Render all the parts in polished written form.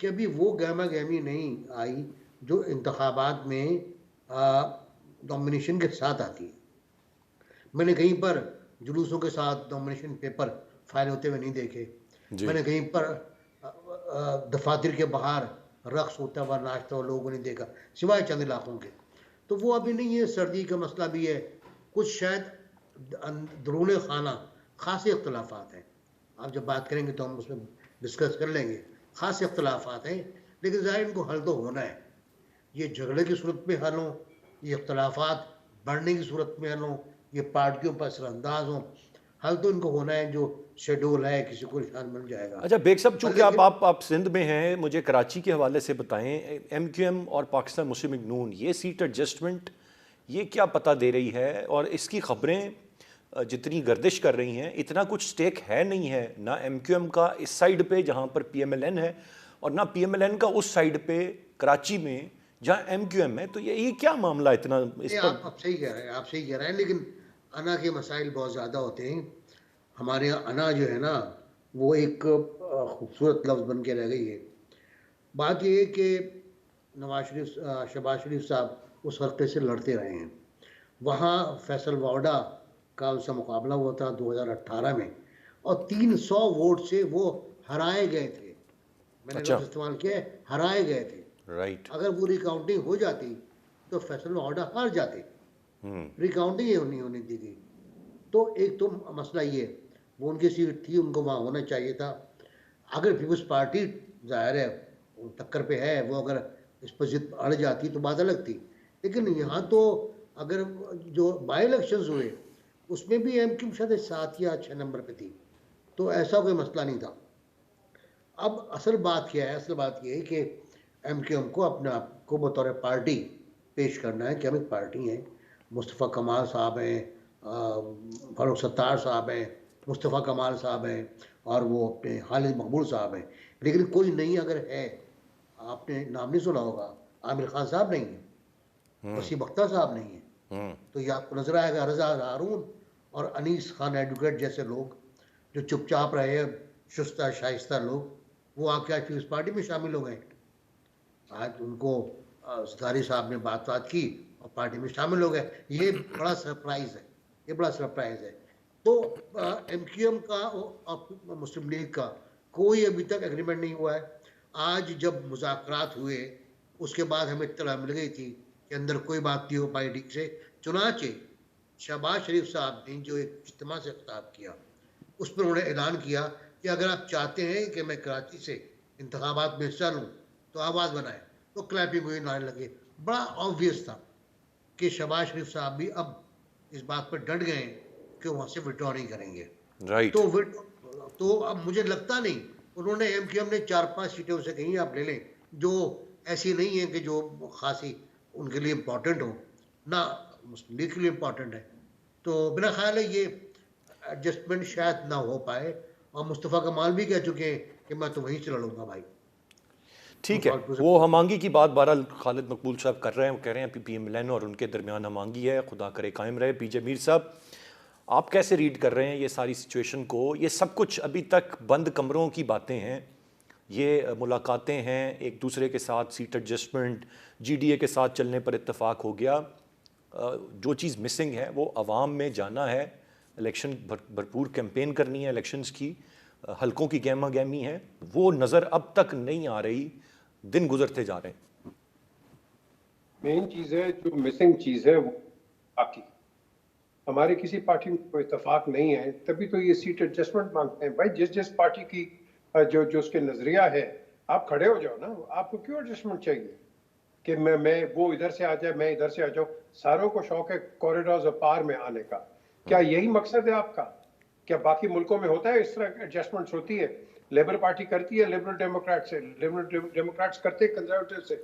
کہ ابھی وہ گہما گہمی نہیں آئی جو انتخابات میں نامنیشن کے ساتھ آتی ہے. میں نے کہیں پر جلوسوں کے ساتھ نامنیشن پیپر فائل ہوتے ہوئے نہیں دیکھے. میں جی نے کہیں پر دفاتر کے باہر رقص ہوتا ہوا ناچتا ہوا لوگوں نے دیکھا سوائے چند علاقوں کے. تو وہ ابھی نہیں ہے. سردی کا مسئلہ بھی ہے. کچھ شاید درون خانہ خاصے اختلافات ہیں. آپ جب بات کریں گے تو ہم اس میں ڈسکس کر لیں گے. خاص اختلافات ہیں لیکن ظاہر ان کو حل تو ہونا ہے. یہ جھگڑے کی صورت میں حل ہوں, یہ اختلافات بڑھنے کی صورت میں حل ہوں, یہ پارٹیوں پر اثر انداز ہوں, حل تو ان کو ہونا ہے. جو شیڈول ہے کسی کو نشان مل جائے گا. اچھا بیگ صاحب, چونکہ لیکن آپ سندھ میں ہیں, مجھے کراچی کے حوالے سے بتائیں, ایم کیو ایم اور پاکستان مسلم لیگ نون یہ سیٹ ایڈجسٹمنٹ یہ کیا پتہ دے رہی ہے؟ اور اس کی خبریں جتنی گردش کر رہی ہیں اتنا کچھ سٹیک ہے نہیں ہے, نہ ایم کیو ایم کا اس سائیڈ پہ جہاں پر پی ایم ایل این ہے, اور نہ پی ایم ایل این کا اس سائیڈ پہ کراچی میں جہاں ایم کیو ایم ہے. تو یہ کیا معاملہ اتنا اس پر؟ آپ صحیح کہہ رہے ہیں, آپ صحیح کہہ رہے ہیں, لیکن انا کے مسائل بہت زیادہ ہوتے ہیں. ہمارے یہاں انا جو ہے نا وہ ایک خوبصورت لفظ بن کے رہ گئی ہے. بات یہ ہے کہ شہباز شریف صاحب اس حلقے سے لڑتے رہے ہیں. وہاں فیصل واوڈا کا ان سے مقابلہ ہوا تھا 2018 میں, اور 300 ووٹ سے وہ ہرائے گئے تھے. میں نے اچھا لفظ استعمال کیا ہے, ہرائے گئے تھے. رائٹ. اگر وہ ریکاؤنٹنگ ہو جاتی تو فیصل واوڈا ہار جاتے. ریکاؤنٹنگ ہی نہیں ہونے دی گئی. تو ایک تو مسئلہ یہ, وہ ان کی سیٹ تھی, ان کو وہاں ہونا چاہیے تھا. اگر پیپلز پارٹی ظاہر ہے ٹکر پہ ہے, وہ اگر اس پر ضد اڑ جاتی تو بات الگ تھی. لیکن یہاں تو اگر جو بائی الیکشنز ہوئے اس میں بھی ایم کیو شاید 7 یا 6 نمبر پہ تھی, تو ایسا کوئی مسئلہ نہیں تھا. اب اصل بات کیا ہے؟ اصل بات یہ ہے کہ ایم کیو ایم کو اپنے آپ کو بطور پارٹی پیش کرنا ہے کہ ہم ایک پارٹی ہیں. مصطفیٰ کمال صاحب ہیں, فاروق ستار صاحب ہیں, مصطفیٰ کمال صاحب ہیں, اور وہ اپنے خالد مقبول صاحب ہیں. لیکن کوئی نہیں اگر ہے, آپ نے نام نہیں سنا ہوگا, عامر خان صاحب نہیں ہیں, وسیم اختر صاحب نہیں ہیں, تو یہ آپ کو نظر آئے گا رضا ہارون اور انیس خان ایڈوکیٹ جیسے لوگ جو چپ چاپ رہے, شستہ شائستہ لوگ, وہ آ کے آج پیپلز پارٹی میں شامل ہو گئے. آج ان کو ستاری صاحب نے بات کی اور پارٹی میں شامل ہو گئے. یہ بڑا سرپرائز ہے, یہ بڑا سرپرائز ہے. تو ایم کیو ایم کا اور مسلم لیگ کا کوئی ابھی تک ایگریمنٹ نہیں ہوا ہے. آج جب مذاکرات ہوئے اس کے بعد ہمیں اطلاع مل گئی تھی کہ اندر کوئی بات نہیں ہو پائی ٹھیک سے. چنانچہ شہباز شریف صاحب نے جو ایک اجتماع سے خطاب کیا اس پر انہوں نے اعلان کیا کہ اگر آپ چاہتے ہیں کہ میں کراچی سے انتخابات میں حصہ لوں تو آواز بنائیں. تو کلیپنگ ہوئی, نعرے لگے. بڑا آبویس تھا کہ شہباز شریف صاحب بھی اب اس بات پر ڈٹ گئے کہ وہاں سے وڈرا نہیں کریں گے. رائٹ. تو اب مجھے لگتا نہیں, انہوں نے ایم کیو ایم نے 4-5 سیٹیں اسے کہیں آپ لے لیں جو ایسی نہیں ہیں کہ جو خاصی ان کے لیے امپورٹنٹ ہو, نہ مسلم لیگ کے لیے امپورٹنٹ ہے. تو میرا خیال ہے یہ ایڈجسٹمنٹ شاید نہ ہو پائے. اور مصطفیٰ کمال بھی کہہ چکے ہیں کہ میں تو وہیں سے لڑوں گا بھائی. ٹھیک ہے, وہ ہمانگی کی بات بہرحال خالد مقبول صاحب کر رہے ہیں, وہ کہہ رہے ہیں پی ایم ایل این اور ان کے درمیان ہمانگی ہے, خدا کرے قائم رہے. پی جے میر صاحب, آپ کیسے ریڈ کر رہے ہیں یہ ساری سچویشن کو؟ یہ سب کچھ ابھی تک بند کمروں کی باتیں ہیں, یہ ملاقاتیں ہیں ایک دوسرے کے ساتھ, سیٹ ایڈجسٹمنٹ جی ڈی اے کے ساتھ چلنے پر اتفاق ہو گیا. جو چیز مسنگ ہے وہ عوام میں جانا ہے, الیکشن بھرپور کیمپین کرنی ہے, الیکشنز کی حلقوں کی گہما گہمی ہے, وہ نظر اب تک نہیں آ رہی, دن گزرتے جا رہے ہیں. مین چیز ہے جو مسنگ چیز ہے وہ باقی ہمارے کسی پارٹی میں کوئی اتفاق نہیں ہے, تبھی تو یہ سیٹ ایڈجسٹمنٹ مانگتے ہیں. بھائی جس پارٹی کی جو اس کے نظریہ ہے, آپ کھڑے ہو جاؤ نا. آپ کو کیوں ایڈجسٹمنٹ چاہیے کہ میں وہ ادھر سے آ جائے, میں ادھر سے آ جاؤں؟ ساروں کو شوق ہے کوریڈورز آف پاور میں آنے کا. کیا یہی مقصد ہے آپ کا؟ کیا باقی ملکوں میں ہوتا ہے اس طرح ایڈجسٹمنٹس ہوتی ہے؟ لیبر پارٹی کرتی ہے لبرل ڈیموکریٹ سے, لبرل ڈیموکریٹس کرتے ہیں کنزرویٹو سے,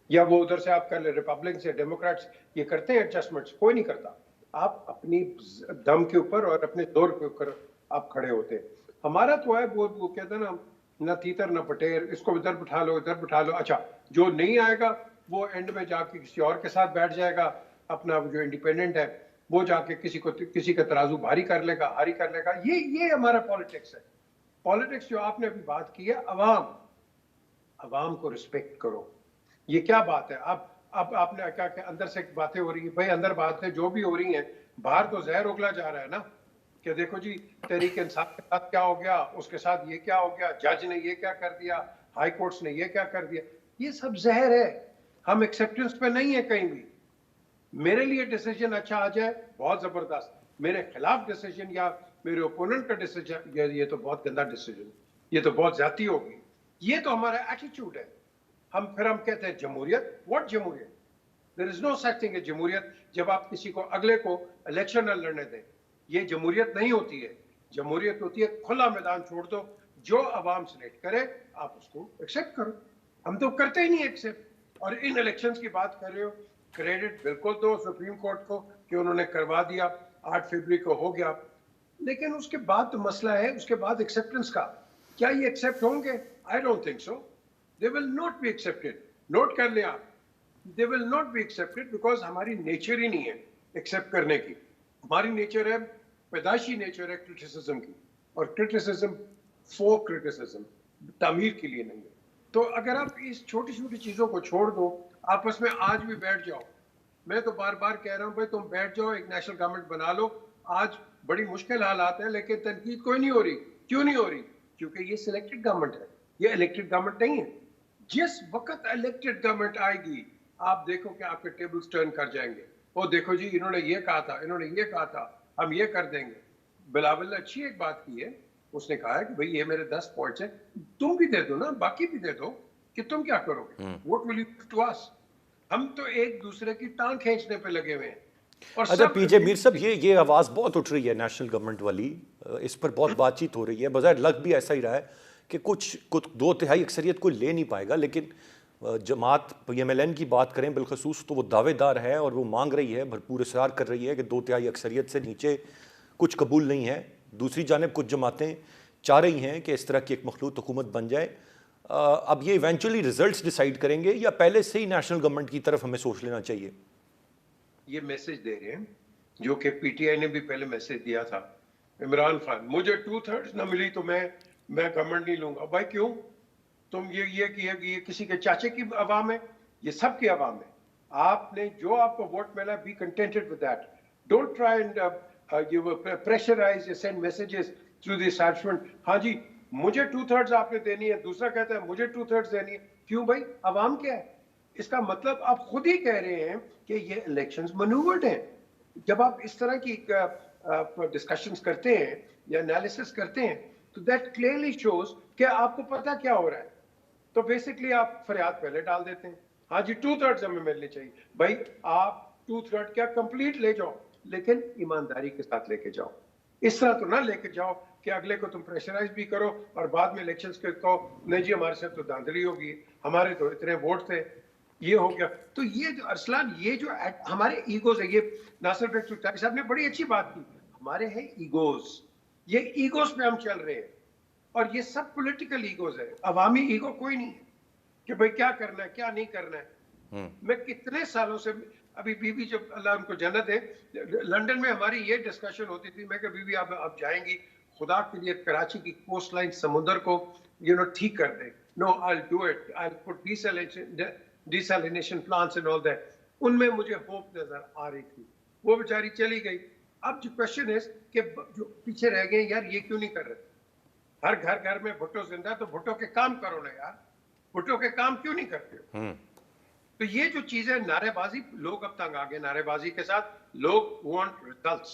یا وہ ادھر سے آپ کر لیں ریپبلک سے, ڈیموکریٹس یہ کرتے ہیں ایڈجسٹمنٹس؟ کوئی نہیں کرتا. آپ اپنی دم کے اوپر اور اپنے زور کے اوپر آپ کھڑے ہوتے ہیں. ہمارا تو ہے وہ کہتے ہیں نا, نہ تیتر نہ پٹیر, اس کو ادھر بٹھا لو ادھر بٹھا لو. اچھا جو نہیں آئے گا وہ اینڈ میں جا کے کسی اور کے ساتھ بیٹھ جائے گا, اپنا جو انڈیپینڈنٹ ہے وہ جا کے کسی کا ترازو بھاری کر لے گا, ہاری کر لے گا. یہ ہمارا پالیٹکس ہے. پالیٹکس جو آپ نے ابھی بات کی ہے, عوام کو رسپیکٹ کرو. یہ کیا بات ہے؟ اب آپ نے کہا کہ اندر سے باتیں ہو رہی ہیں. بھائی اندر باتیں جو بھی ہو رہی ہیں، باہر تو زہر اگلا جا رہا ہے نا، کہ دیکھو جی تحریک انصاف کے ساتھ کیا ہو گیا، اس کے ساتھ یہ کیا ہو گیا، جج نے یہ کیا کر دیا، ہائی کورٹس نے یہ کیا کر دیا. یہ سب زہر ہے. ہم ایکسیپٹنس پہ نہیں ہیں کہیں بھی. میرے لیے ڈیسیجن اچھا آ جائے بہت زبردست، میرے خلاف ڈیسیجن یا میرے اوپوننٹ کا ڈیسیجن یہ تو بہت گندا ڈیسیجن، یہ تو بہت زیادتی ہوگی. یہ تو ہمارا ایٹیٹیوڈ ہے. پھر ہم کہتے ہیں جمہوریت. واٹ جمہوریت؟ دیر از نو سچ تھنگ اے جمہوریت جب آپ کسی کو اگلے کو الیکشن نہ لڑنے دیں. یہ جمہوریت نہیں ہوتی ہے. جمہوریت ہوتی ہے کھلا میدان چھوڑ دو، جو عوام سلیکٹ کرے آپ اس کو ایکسیپٹ کرو. ہم تو کرتے ہی نہیں ایکسیپٹ. اور ان الیکشنز کی بات کر رہے ہو، کریڈٹ بالکل دو سپریم کورٹ کو کہ انہوں نے کروا دیا، 8 فروری کو ہو گیا. لیکن اس کے بعد تو مسئلہ ہے اس کے بعد ایکسیپٹنس کا. کیا یہ ایکسیپٹ ہوں گے؟ I don't think so. They will not be accepted. Note کر لیں آپ. They will not be accepted because ہماری نیچر ہی نہیں ہے ایکسیپٹ کرنے کی. ہماری نیچر ہے، پیدائشی نیچر ہے کرٹیسزم کی، اور کرٹیسزم فور کرٹیسزم، تعمیر کے لیے نہیں ہے. تو اگر آپ اس چھوٹی چھوٹی چیزوں کو چھوڑ دو، آپس میں آج بھی بیٹھ جاؤ. میں تو بار بار کہہ رہا ہوں بھائی تم بیٹھ جاؤ، ایک نیشنل گورنمنٹ بنا لو. آج بڑی مشکل حالات ہیں لیکن تنقید کوئی نہیں ہو رہی. کیوں نہیں ہو رہی؟ کیونکہ یہ سلیکٹڈ گورنمنٹ ہے، یہ الیکٹڈ گورنمنٹ نہیں ہے. جس وقت الیکٹڈ گورنمنٹ آئے گی آپ دیکھو کہ آپ کے ٹیبلز ٹرن کر جائیں گے. وہ دیکھو جی انہوں نے یہ کہا تھا، انہوں نے یہ کہا تھا، ہم یہ کر دیں گے. بلاول نے اچھی ایک بات کی ہے، اس نے کہا ہے کہ بھئی یہ میرے 10 پوائنٹس ہیں، تم بھی دے دو نا، باقی بھی دے دو کہ تم کیا کرو گے. What will you do to us? ہم تو ایک دوسرے کی ٹانگ کھینچنے پہ لگے ہوئے ہیں. اور اچھا پی جے میر صاحب، یہ آواز بہت اٹھ رہی ہے نیشنل گورنمنٹ والی، اس پر بہت بات چیت ہو رہی ہے. بظاہر لگ بھی ایسا ہی رہا ہے کہ کچھ 2/3 اکثریت کوئی لے نہیں پائے گا، لیکن جماعت پی ایم ایل این کی بات کریں بالخصوص تو وہ دعوے دار ہے اور وہ مانگ رہی ہے، بھرپور اصرار کر رہی ہے کہ 2/3 اکثریت سے نیچے کچھ قبول نہیں ہے. دوسری جانب کچھ جماعتیں چاہ رہی ہیں کہ اس طرح کی ایک مخلوط حکومت بن جائے. اب یہ ایونچولی ریزلٹس ڈیسائیڈ کریں گے یا پہلے سے ہی نیشنل گورنمنٹ کی طرف ہمیں سوچ لینا چاہیے؟ یہ میسج دے رہے ہیں جو کہ پی ٹی آئی نے بھی پہلے میسج دیا تھا. عمران خان، مجھے 2/3 نہ ملی تو میں گورنمنٹ نہیں لوں گا. بھائی کیوں؟ تم یہ کسی کے چاچے کی عوام ہے؟ یہ سب کی عوام ہے. آپ نے جو آپ کو ووٹ ملا، be contented with that. Don't try and you pressurize یا send messages through the establishment. ہاں جی مجھے 2/3 آپ نے دینی ہے، دوسرا کہتا ہے مجھے 2/3 دینی ہے. کیوں بھائی؟ عوام کیا ہے؟ اس کا مطلب آپ خود ہی کہہ رہے ہیں کہ یہ الیکشنز منوورڈ ہیں. جب آپ اس طرح کی ڈسکشنز کرتے ہیں یا انالیسس کرتے ہیں تو دیٹ کلیئرلی شوز کہ آپ کو پتہ کیا ہو رہا ہے. تو بیسکلی آپ فریاد پہلے ڈال دیتے ہیں، ہاں جی 2/3 ہمیں ملنی چاہیے. بھائی آپ 2/3 کیا کمپلیٹ لے جاؤ، لیکن ایمانداری کے ساتھ لے کے جاؤ. اس طرح تو نہ لے کے جاؤ کہ اگلے کو تم پریشرائز بھی کرو اور بعد میں الیکشنز کے کہو نہیں جی ہمارے ساتھ تو دھاندلی ہوگی، ہمارے تو اتنے ووٹ تھے، یہ ہو گیا. تو یہ جو ارسلان، یہ جو ہمارے ایگوز ہے، یہ ناصر بھائی چٹائی صاحب نے بڑی اچھی بات کی، ہمارے ہیں ایگوز. یہ ایگوز پہ ہم چل رہے ہیں اور یہ سب پولیٹیکل ایگوز ہے، عوامی ایگو کوئی نہیں ہے کہ بھئی کیا کرنا ہے کیا نہیں کرنا ہے. میں کتنے سالوں سے، ابھی بی بی جب اللہ ان کو جنت ہے، لنڈن میں ہماری یہ ڈسکشن ہوتی تھی. میں کہ بی بی آپ جائیں گی خدا کے لیے کراچی کی کوسٹ لائن سمندر کو ٹھیک کر دیں. No I do it, I put desalination plants and all that. ان میں مجھے ہوپ نظر آ رہی تھی. وہ بیچاری چلی گئی. اب جو کوشچن ہے کہ جو پیچھے رہ گئے یار یہ کیوں نہیں کر رہے؟ ہر گھر میں بھٹو زندہ ہے تو بھٹو کے کام کرو نا یار، بھٹو کے کام کیوں نہیں کرتے ہو؟ تو یہ جو چیزیں نعرے بازی، لوگ اب تنگ آ گئے نعرے بازی کے ساتھ. لوگ want results,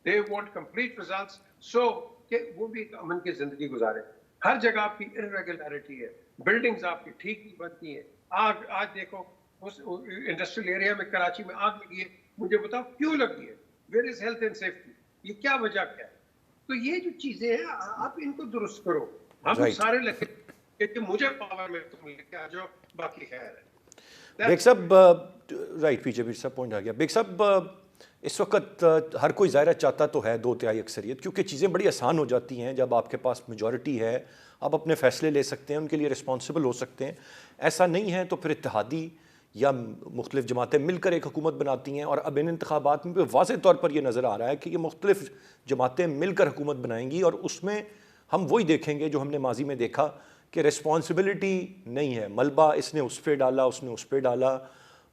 they want complete results, so کہ وہ بھی ایک امن کی زندگی گزارے. ہر جگہ آپ کی ارریگولرٹی ہے، بلڈنگز آپ کی ٹھیک نہیں بنتی ہیں. آج دیکھو اس انڈسٹریل ایریا میں کراچی میں آگ لگی ہے، مجھے بتاؤ کیوں لگی ہے؟ Where is health and safety? یہ کیا وجہ کیا ہے؟ تو یہ جو چیزیں ہیں آپ ان کو درست کرو. ہم سارے لگے کہ مجھے پاور میں تم لے کے آ جاؤ، باقی خیر ہے. بیگ صاحب، رائٹ، پیچھے بھی صاحب پوائنٹ آ گیا. بیگ صاحب اس وقت ہر کوئی ظاہرہ چاہتا تو ہے 2/3 اکثریت، کیونکہ چیزیں بڑی آسان ہو جاتی ہیں جب آپ کے پاس میجورٹی ہے، آپ اپنے فیصلے لے سکتے ہیں، ان کے لیے رسپانسبل ہو سکتے ہیں. ایسا نہیں ہے تو پھر اتحادی یا مختلف جماعتیں مل کر ایک حکومت بناتی ہیں. اور اب ان انتخابات میں واضح طور پر یہ نظر آ رہا ہے کہ یہ مختلف جماعتیں مل کر حکومت بنائیں گی، اور اس میں ہم وہی دیکھیں گے جو ہم نے ماضی میں دیکھا کہ ریسپانسبلٹی نہیں ہے، ملبہ اس نے اس پہ ڈالا، اس نے اس پہ ڈالا.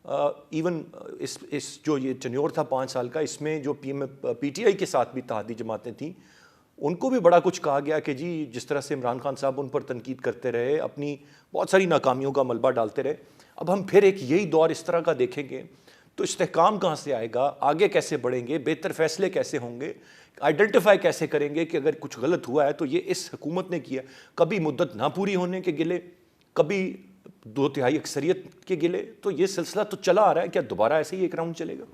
ایون اس جو یہ ٹینیور تھا 5 سال کا، اس میں جو پی ٹی آئی کے ساتھ بھی اتحادی جماعتیں تھیں ان کو بھی بڑا کچھ کہا گیا کہ جی جس طرح سے عمران خان صاحب ان پر تنقید کرتے رہے، اپنی بہت ساری ناکامیوں کا ملبہ ڈالتے رہے. اب ہم پھر ایک یہی دور اس طرح کا دیکھیں گے تو استحکام کہاں سے آئے گا، آگے کیسے بڑھیں گے، بہتر فیصلے کیسے ہوں گے، آئیڈینٹیفائی کیسے کریں گے کہ اگر کچھ غلط ہوا ہے تو یہ اس حکومت نے کیا. کبھی مدت نہ پوری ہونے کے گلے، کبھی 2/3 اکثریت کے گلے. تو یہ سلسلہ تو چلا آ رہا ہے، کیا دوبارہ ایسے ہی ایک راؤنڈ چلے گا؟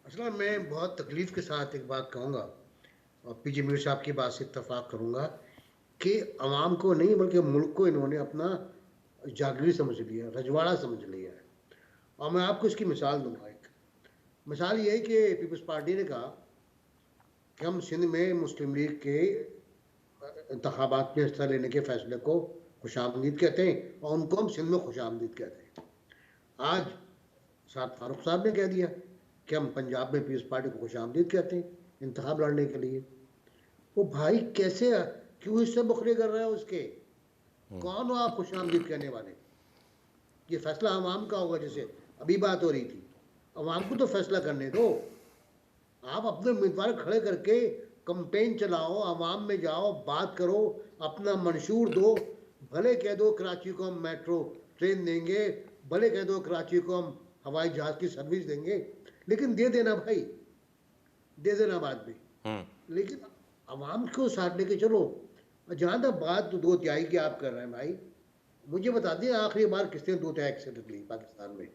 اصل میں بہت تکلیف کے ساتھ ایک بات کہوں گا اور پی جے میر صاحب کی بات سے اتفاق کروں گا کہ عوام کو نہیں بلکہ ملک کو انہوں نے اپنا جاگری سمجھ لیا، رجواڑا سمجھ لیا ہے. اور میں آپ کو اس کی مثال دوں گا. ایک مثال یہ ہے کہ پیپلز پارٹی نے کہا کہ ہم سندھ میں مسلم لیگ کے انتخابات میں حصہ لینے کے فیصلے کو خوش آمدید کہتے ہیں اور ان کو ہم سندھ میں خوش آمدید کہتے ہیں. آج سعد فاروق صاحب نے کہہ دیا کہ ہم پنجاب میں پیپلز پارٹی کو خوش آمدید کہتے ہیں انتخاب لڑنے کے لیے. وہ بھائی کیسے، کیوں اس سے بخرے کر رہے ہیں اس کے؟ کون ہو آپ خوش آمدید کہنے والے؟ یہ فیصلہ عوام کا ہوگا. جیسے ابھی بات ہو رہی تھی، عوام کو تو فیصلہ کرنے دو. آپ اپنے امیدوار کھڑے کر کے کمپین چلاؤ، عوام میں جاؤ، بات کرو، اپنا منشور دو. بھلے کہہ دو کراچی کو ہم میٹرو ٹرین دیں گے، بھلے کہہ دو کراچی کو ہم ہوائی جہاز کی سروس دیں گے، لیکن دے دینا بھائی، دے دینا بعد میں. لیکن عوام کو ساتھ لے کے چلو. جہاں تک بات 2/3 کی آپ کر رہے ہیں بھائی، مجھے بتا دیں آخری بار کس نے 2/3 اکثریت لی پاکستان میں؟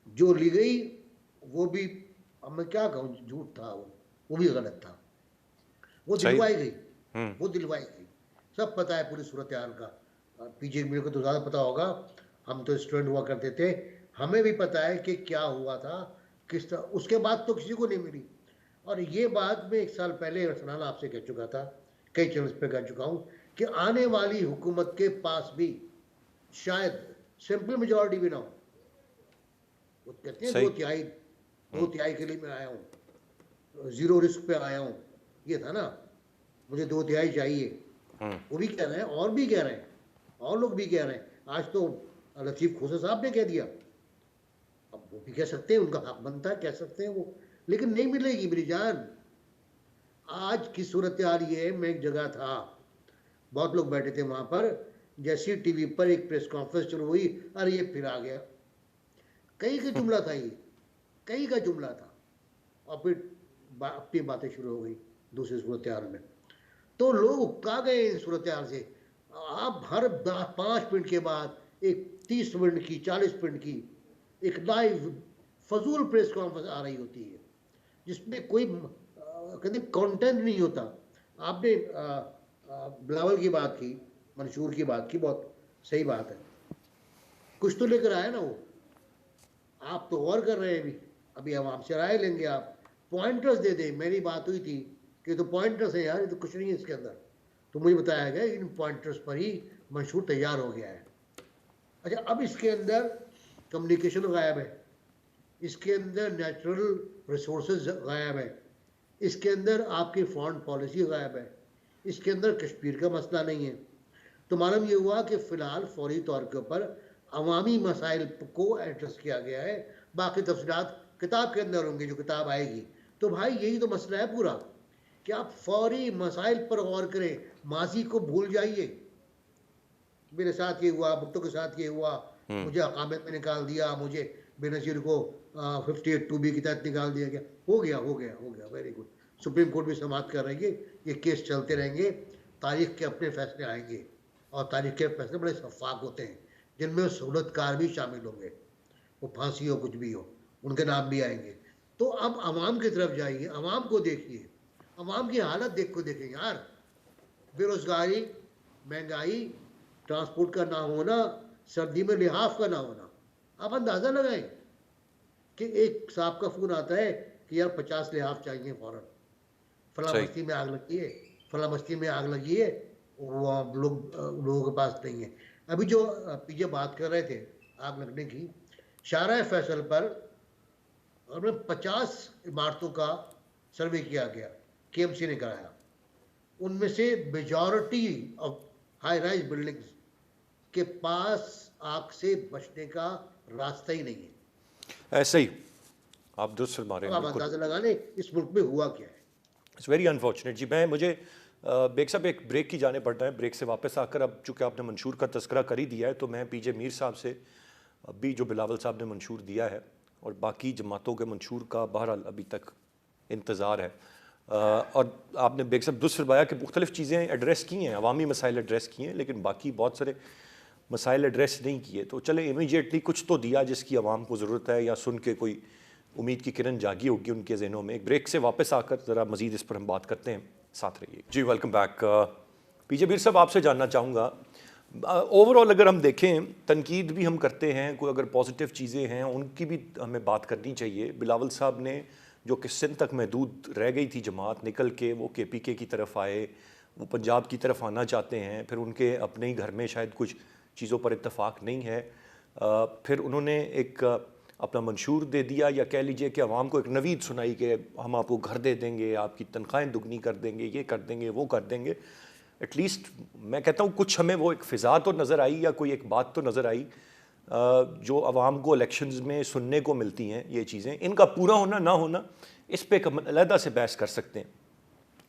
جو لی گئی وہ بھی، اب میں کیا کہوں، جھوٹ تھا، وہ بھی غلط تھا. وہ صحیح. دلوائی گئی، وہ دلوائی گئی. سب پتہ ہے پوری صورتحال کا. پی جے میر کو تو زیادہ پتہ ہوگا، ہم تو اسٹوڈنٹ ہوا کرتے تھے، ہمیں بھی پتہ ہے کہ کیا ہوا تھا کس طرح. اس کے بعد تو کسی کو نہیں ملی. اور یہ بات میں 1 سال پہلے ارسلان آپ سے کہہ چکا تھا، کئی چینلز پہ کہہ چکا ہوں کہ آنے والی حکومت کے پاس بھی شاید سمپل میجورٹی بھی نہ ہو. وہ کہتے ہیں 2/3 کے لیے میں آیا ہوں، 0 رسک پہ آیا ہوں. یہ تھا نا، مجھے 2/3 چاہیے. وہ بھی کہہ رہے ہیں اور بھی کہہ رہے ہیں، اور لوگ بھی کہہ رہے ہیں. آج تو لطیف کھوسہ صاحب نے کہہ دیا. اب وہ بھی کہہ سکتے ہیں، ان کا حق بنتا ہے، کہہ سکتے ہیں وہ، لیکن نہیں ملے گی میری جان. آج کی صورتحال یہ ہے، میں ایک جگہ تھا، بہت لوگ بیٹھے تھے وہاں پر، جیسی ٹی وی پر ایک پریس کانفرنس شروع ہوئی، ارے یہ پھر آ گیا. کئی کا جملہ تھا، یہ کئی کا جملہ تھا، اور پھر اپنی باتیں شروع ہو گئی دوسری صورتحال میں. تو لوگ اکتا گئے اس صورتحال سے. آپ ہر 5 منٹ کے بعد ایک 30 منٹ کی، 40 منٹ کی ایک لائیو فضول پریس کانفرنس آ رہی ہوتی ہے جس میں کوئی کہتے کانٹینٹ نہیں ہوتا. آپ نے بلاول کی بات کی، منشور کی بات کی، بہت صحیح بات ہے. کچھ تو لے کر آیا نا وہ. آپ تو غور کر رہے ہیں، ابھی عوام سے رائے لیں گے. آپ پوائنٹرز دے دیں. میری بات ہوئی تھی کہ تو پوائنٹرز ہیں یار، یہ تو کچھ نہیں ہے اس کے اندر. تو مجھے بتایا گیا ان پوائنٹرز پر ہی منشور تیار ہو گیا ہے. اچھا، اب اس کے اندر کمیونیکیشن غائب ہے، اس کے اندر نیچرل ریسورسز غائب ہے، اس کے اندر آپ کی فارن پالیسی غائب ہے، اس کے اندر کشمیر کا مسئلہ نہیں ہے. تو معلوم یہ ہوا کہ فی الحال فوری طور کے اوپر عوامی مسائل کو ایڈریس کیا گیا ہے. باقی تفصیلات کتاب کے اندر ہوں گی، جو کتاب آئے گی. تو بھائی یہی تو مسئلہ ہے پورا، کہ آپ فوری مسائل پر غور کریں، ماضی کو بھول جائیے. میرے ساتھ یہ ہوا، بھٹو کے ساتھ یہ ہوا، مجھے حکامت میں نکال دیا، مجھے بے نظیر کو 58(2)B کے تحت نکال دیا گیا. ہو گیا، ویری گڈ. سپریم کورٹ بھی سماعت کر رہی ہے، یہ کیس چلتے رہیں گے. تاریخ کے اپنے فیصلے آئیں گے، اور تاریخ کے فیصلے بڑے شفاف ہوتے ہیں، جن میں سہولت کار بھی شامل ہوں گے. وہ پھانسی ہو، کچھ بھی ہو، ان کے نام بھی آئیں گے. تو اب عوام کی طرف جائیے، عوام کو دیکھیے، عوام کی حالت دیکھیں یار. بے روزگاری، مہنگائی، ٹرانسپورٹ کا نہ ہونا، سردی میں لحاف کا نہ ہونا. آپ اندازہ لگائیں کہ ایک صاحب کا فون آتا ہے کہ یار 50 لحاف چاہیے فوراً، فلاں بستی میں آگ لگی ہے، فلاں بستی میں آگ لگی ہے، وہ لوگوں کے پاس نہیں ہے. ابھی جو پیچھے بات کر رہے تھے آگ لگنے کی، شارع فیصل پر 50 عمارتوں کا سروے کیا گیا، کے ایم سی نے کرایا. ان میں سے majority of high rise buildings کے پاس آگ سے بچنے کا راستہ ہی نہیں ہے. ایسے ہی آپ درست فرما رہے اب ہیں آپ بالکل. اندازہ لگا لیں اس ملک میں ہوا کیا ہے. اٹس ویری انفارچونیٹ جی. مجھے بیگ صاحب ایک بریک کی جانے پڑتا ہے. بریک سے واپس آ کر اب چونکہ آپ نے منشور کا تذکرہ کر ہی دیا ہے تو میں پی جے میر صاحب سے ابھی جو بلاول صاحب نے منشور دیا ہے اور باقی جماعتوں کے منشور کا بہرحال ابھی تک انتظار ہے. اور آپ نے بیگ صاحب درست فرمایا کہ مختلف چیزیں ایڈریس کی ہیں, عوامی مسائل ایڈریس کیے ہیں, لیکن باقی بہت سارے مسائل ایڈریس نہیں کیے. تو چلیں امیجیٹلی کچھ تو دیا جس کی عوام کو ضرورت ہے, یا سن کے کوئی امید کی کرن جاگی ہوگی ان کے ذہنوں میں. ایک بریک سے واپس آ کر ذرا مزید اس پر ہم بات کرتے ہیں, ساتھ رہیے جی. Welcome back. پی جے میر صاحب آپ سے جاننا چاہوں گا, اوور آل اگر ہم دیکھیں تنقید بھی ہم کرتے ہیں, کوئی اگر پازیٹیو چیزیں ہیں ان کی بھی ہمیں بات کرنی چاہیے. بلاول صاحب نے جو کہ سندھ تک محدود رہ گئی تھی جماعت, نکل کے وہ کے پی کے کی طرف آئے, وہ پنجاب کی طرف آنا چاہتے ہیں. پھر ان کے اپنے ہی گھر میں شاید کچھ چیزوں پر اتفاق نہیں ہے, پھر انہوں نے ایک اپنا منشور دے دیا, یا کہہ لیجئے کہ عوام کو ایک نوید سنائی کہ ہم آپ کو گھر دے دیں گے, آپ کی تنخواہیں دگنی کر دیں گے, یہ کر دیں گے, وہ کر دیں گے. ایٹ لیسٹ میں کہتا ہوں کچھ ہمیں وہ ایک فضا تو نظر آئی, یا کوئی ایک بات تو نظر آئی جو عوام کو الیکشنز میں سننے کو ملتی ہیں. یہ چیزیں ان کا پورا ہونا نہ ہونا اس پہ علیحدہ سے بحث کر سکتے ہیں,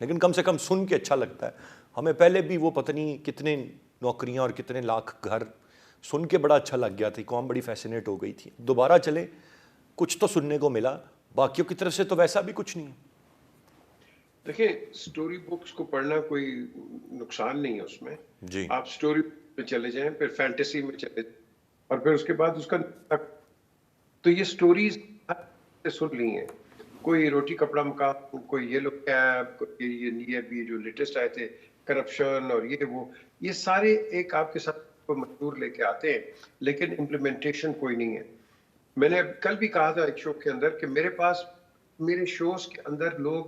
لیکن کم سے کم سن کے اچھا لگتا ہے. ہمیں پہلے بھی وہ پتہ نہیں کتنے نوکریاں اور کتنے لاکھ گھر سن کے بڑا اچھا لگ گیا تھی, قوم بڑی فیسینیٹ ہو گئی تھی. دوبارہ چلیں, کچھ تو سننے کو ملا, باقیوں کی طرف سے تو ویسا بھی کچھ نہیں ہے. دیکھیں سٹوری بکس کو پڑھنا کوئی نقصان نہیں ہے اس میں جی آپ سٹوری میں چلے جائیں پھر فینٹیسی میں چلے جائیں اور پھر اس کے بعد اس کا تو یہ سٹوریز سن لی ہیں کوئی روٹی کپڑا مکان کوئی یہ لوگ یہ بھی جو لیٹسٹ آئے تھے کرپشن اور یہ سارے ایک آپ کے ساتھ مزدور لے کے آتے ہیں لیکن امپلیمنٹیشن کوئی نہیں ہے. میں نے کل بھی کہا تھا ایک شو کے اندر کہ میرے پاس میرے شوز کے اندر لوگ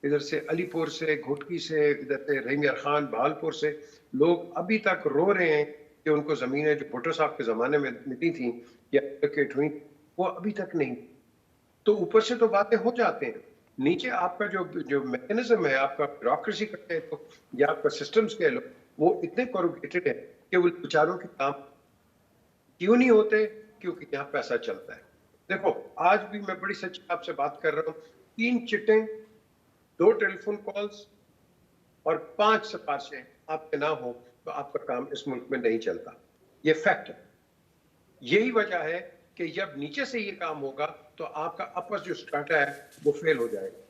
ادھر سے علی پور سے گھوٹکی سے ادھر سے رحیم یار خان بہالپور سے لوگ ابھی تک رو رہے ہیں کہ ان کو زمینیں جو بھٹو صاحب کے زمانے میں ملی تھیں یا ایلوکیٹ ہوئی وہ ابھی تک نہیں. تو اوپر سے تو باتیں ہو جاتے ہیں, نیچے آپ کا جو میکینزم ہے آپ کا بیوروکریسی کا کہہ لو یا آپ کا سسٹمز کہہ لو وہ اتنے کوروگیٹڈ ہے کہ وہ بیچاروں کے کام کیوں نہیں ہوتے, کیونکہ یہاں پیسہ چلتا ہے. دیکھو آج بھی میں بڑی سچی آپ سے بات کر رہا ہوں, 3 چٹیں 2 ٹیلی فون کالز اور 5 سفارشیں آپ کے نہ ہو تو آپ کا کام اس ملک میں نہیں چلتا. یہ فیکٹ ہے. یہی وجہ ہے کہ جب نیچے سے یہ کام ہوگا تو آپ کا اپر جو سٹراٹا ہے وہ فیل ہو جائے گا,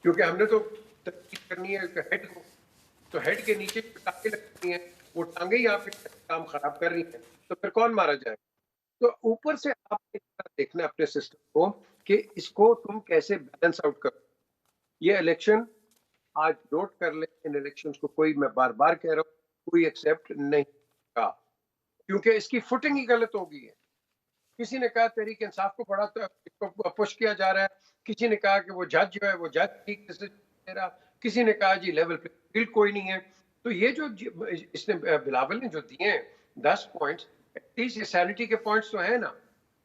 کیونکہ ہم نے تو ترقی کرنی ہے کہ ہیڈ کو, تو ہیڈ کے نیچے ٹانگیں لگنی ہیں, وہ ٹانگیں ہی آپ کے کام خراب کر رہی ہیں تو پھر کون مارا جائے گا. تو اوپر سے آپ نے دیکھنا اپنے سسٹم کو کہ اس کو تم کیسے بیلنس آؤٹ کرو. یہ الیکشن آج نوٹ کر لیں, ان الیکشنز کو کوئی میں بار بار کہہ رہا ہوں کوئی ایکسیپٹ نہیں کا, کیونکہ اس کی فوٹنگ ہی غلط ہو گئی ہے. کسی نے کہا تحریک انصاف کو بڑا پش کیا جا رہا ہے, کسی نے کہا کہ وہ جج جو ہے وہ جج ٹھیک سے دے رہا, کسی نے کہا جی لیول پہ فیلڈ کوئی نہیں ہے. تو یہ جو اس نے بلاول نے جو دیے ہیں 10 پوائنٹس, ایٹ لیسٹ یہ سینٹی کے پوائنٹس تو ہیں نا.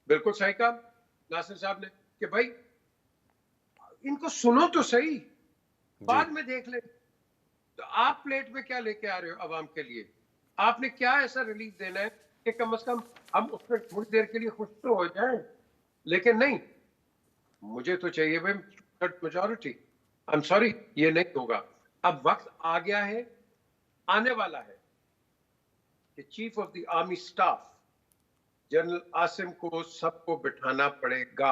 بالکل صحیح کہا ناصر صاحب نے کہ بھائی ان کو سنو تو صحیح, بعد میں دیکھ لیں. تو آپ پلیٹ میں کیا لے کے آ رہے ہو عوام کے لیے, آپ نے کیا ایسا ریلیف دینا ہے کہ کم از کم ہم اس میں تھوڑی دیر کے لیے خوش تو ہو جائیں, لیکن نہیں, مجھے تو چاہیے بھائی میجورٹی. آئی ایم سوری یہ نہیں ہوگا. اب وقت آ گیا ہے, آنے والا ہے کہ chief of the army staff general Asim کو سب کو بٹھانا پڑے گا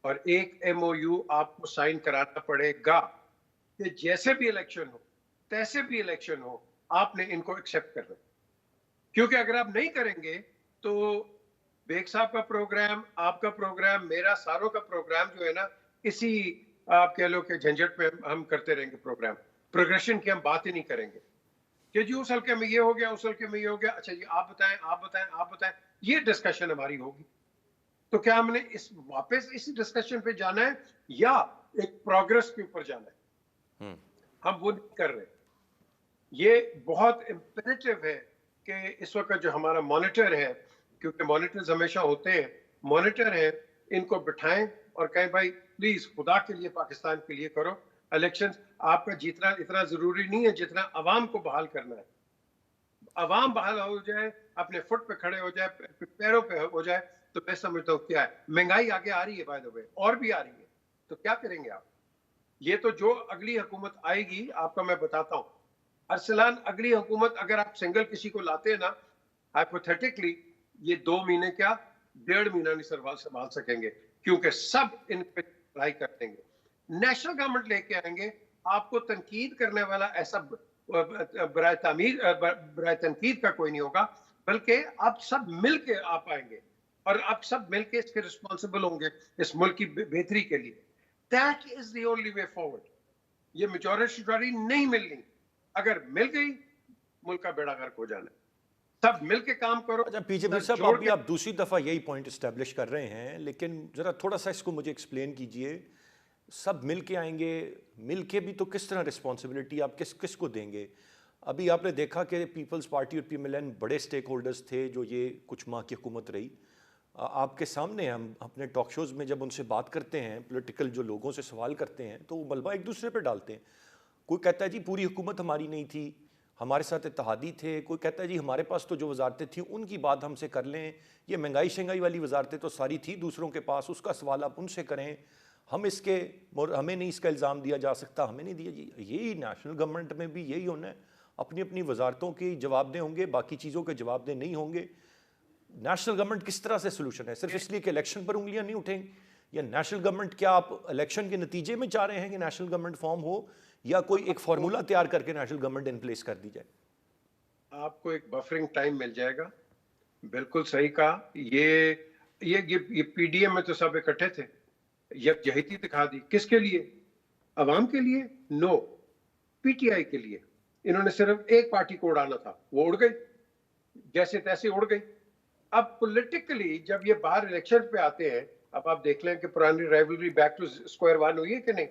اور ایک ایم او یو آپ کو سائن کرانا پڑے گا کہ جیسے بھی الیکشن ہو تیسے بھی الیکشن ہو آپ نے ان کو ایکسیپٹ کرنا. کیونکہ اگر آپ نہیں کریں گے تو بیگ صاحب کا پروگرام, آپ کا پروگرام, میرا ساروں کا پروگرام جو ہے نا اسی آپ کہہ لو کہ جھنجٹ پہ ہم کرتے رہیں گے. پروگرام پروگریشن کی ہم بات ہی نہیں کریں گے کہ جی اس حلقے میں یہ ہو گیا, اس حلقے میں یہ ہو گیا, اچھا جی آپ بتائیں آپ بتائیں آپ بتائیں, یہ ڈسکشن ہماری ہوگی. تو کیا ہم نے واپس اسی ڈسکشن پہ جانا ہے یا ایک پروگرس کے اوپر جانا ہے؟ ہم وہ نہیں کر رہے. یہ بہت امپیریٹو ہے کہ اس وقت جو ہمارا مانیٹر ہے, کیونکہ مانیٹرز ہمیشہ ہوتے ہیں, مانیٹر ہیں, ان کو بٹھائیں اور کہیں بھائی پلیز خدا کے لیے پاکستان کے لیے کرو. الیکشن آپ کا جیتنا اتنا ضروری نہیں ہے جتنا عوام کو بحال کرنا ہے. عوام بحال ہو جائے, اپنے فٹ پہ کھڑے ہو جائے, پیروں پہ ہو جائے, تو میں سمجھتا ہوں کیا ہے. مہنگائی آگے آ رہی ہے بائی دا وے, اور بھی آ رہی ہے, تو کیا کریں گے آپ؟ یہ تو جو اگلی حکومت آئے گی آپ کا میں بتاتا ہوں. ارسلان, اگلی حکومت اگر آپ سنگل کسی کو لاتے ہیں نا, ہائپوتھیٹکلی یہ 2 مہینے کیا 1.5 مہینہ نہیں سنبھال سکیں گے, کیونکہ سب ان پہ لڑائی کر دیں گے. نیشنل گورنمنٹ لے کے آئیں گے, آپ کو تنقید کرنے والا ایسا برائے تنقید کا کوئی نہیں ہوگا, بلکہ آپ سب مل کے آپ آئیں گے, اور آپ سب مل کے اس کے رسپانسبل ہوں گے اس ملک کی بہتری کے لیے. That is the only way forward. یہ میجورٹی نہیں ملنی, اگر مل گئی ملک کا بیڑا غرق ہو جانا ہے. سب مل کے کام کرو. اچھا پی جے پی صاحب, ابھی آپ دوسری دفعہ یہی پوائنٹ اسٹیبلش کر رہے ہیں, لیکن ذرا تھوڑا سا اس کو مجھے ایکسپلین کیجئے. سب مل کے آئیں گے, مل کے بھی تو کس طرح رسپانسبلٹی آپ کس کو دیں گے؟ ابھی آپ نے دیکھا کہ پیپلز پارٹی اور پی ایم ایل این بڑے سٹیک ہولڈرز تھے جو یہ کچھ ماہ کی حکومت رہی. آپ کے سامنے ہم اپنے ٹاک شوز میں جب ان سے بات کرتے ہیں, پولیٹیکل جو لوگوں سے سوال کرتے ہیں, تو وہ ملبہ ایک دوسرے پہ ڈالتے ہیں. کوئی کہتا ہے جی پوری حکومت ہماری نہیں تھی, ہمارے ساتھ اتحادی تھے. کوئی کہتا ہے جی ہمارے پاس تو جو وزارتیں تھیں ان کی بات ہم سے کر لیں, یہ مہنگائی شنگائی والی وزارتیں تو ساری تھی دوسروں کے پاس, اس کا سوال آپ ان سے کریں, ہمیں نہیں اس کا الزام دیا جا سکتا, ہمیں نہیں دیا. جی یہی نیشنل گورنمنٹ میں بھی یہی ہونا ہے, اپنی اپنی وزارتوں کی جواب دہ ہوں گے, باقی چیزوں کے جواب دہ نہیں ہوں گے. نیشنل گورنمنٹ کس طرح سے سولوشن ہے؟ صرف اس لیے کہ الیکشن پر انگلیاں نہیں اٹھیں, یا نیشنل گورنمنٹ کیا آپ الیکشن کے نتیجے میں چاہ رہے ہیں کہ نیشنل گورنمنٹ فارم ہو, یا کوئی ایک فارمولہ تیار کر کے نیشنل گورنمنٹ ان پلیس کر دی جائے؟ آپ کو ایک بفرنگ ٹائم مل جائے گا. بالکل صحیح کہا. یہ پی ڈی ایم میں تو سب اکٹھے تھے, یکجہتی دکھا دی. کس کے لیے؟ عوام کے لیے؟ نو, پی ٹی آئی کے لیے. انہوں نے صرف ایک پارٹی کو اڑانا تھا, وہ اڑ گئی, جیسے تیسے اڑ گئی. اب پولیٹیکلی جب یہ باہر الیکشن پہ آتے ہیں, اب آپ دیکھ لیں کہ پرانی rivalry back two square one ہوئی ہے کہ نہیں؟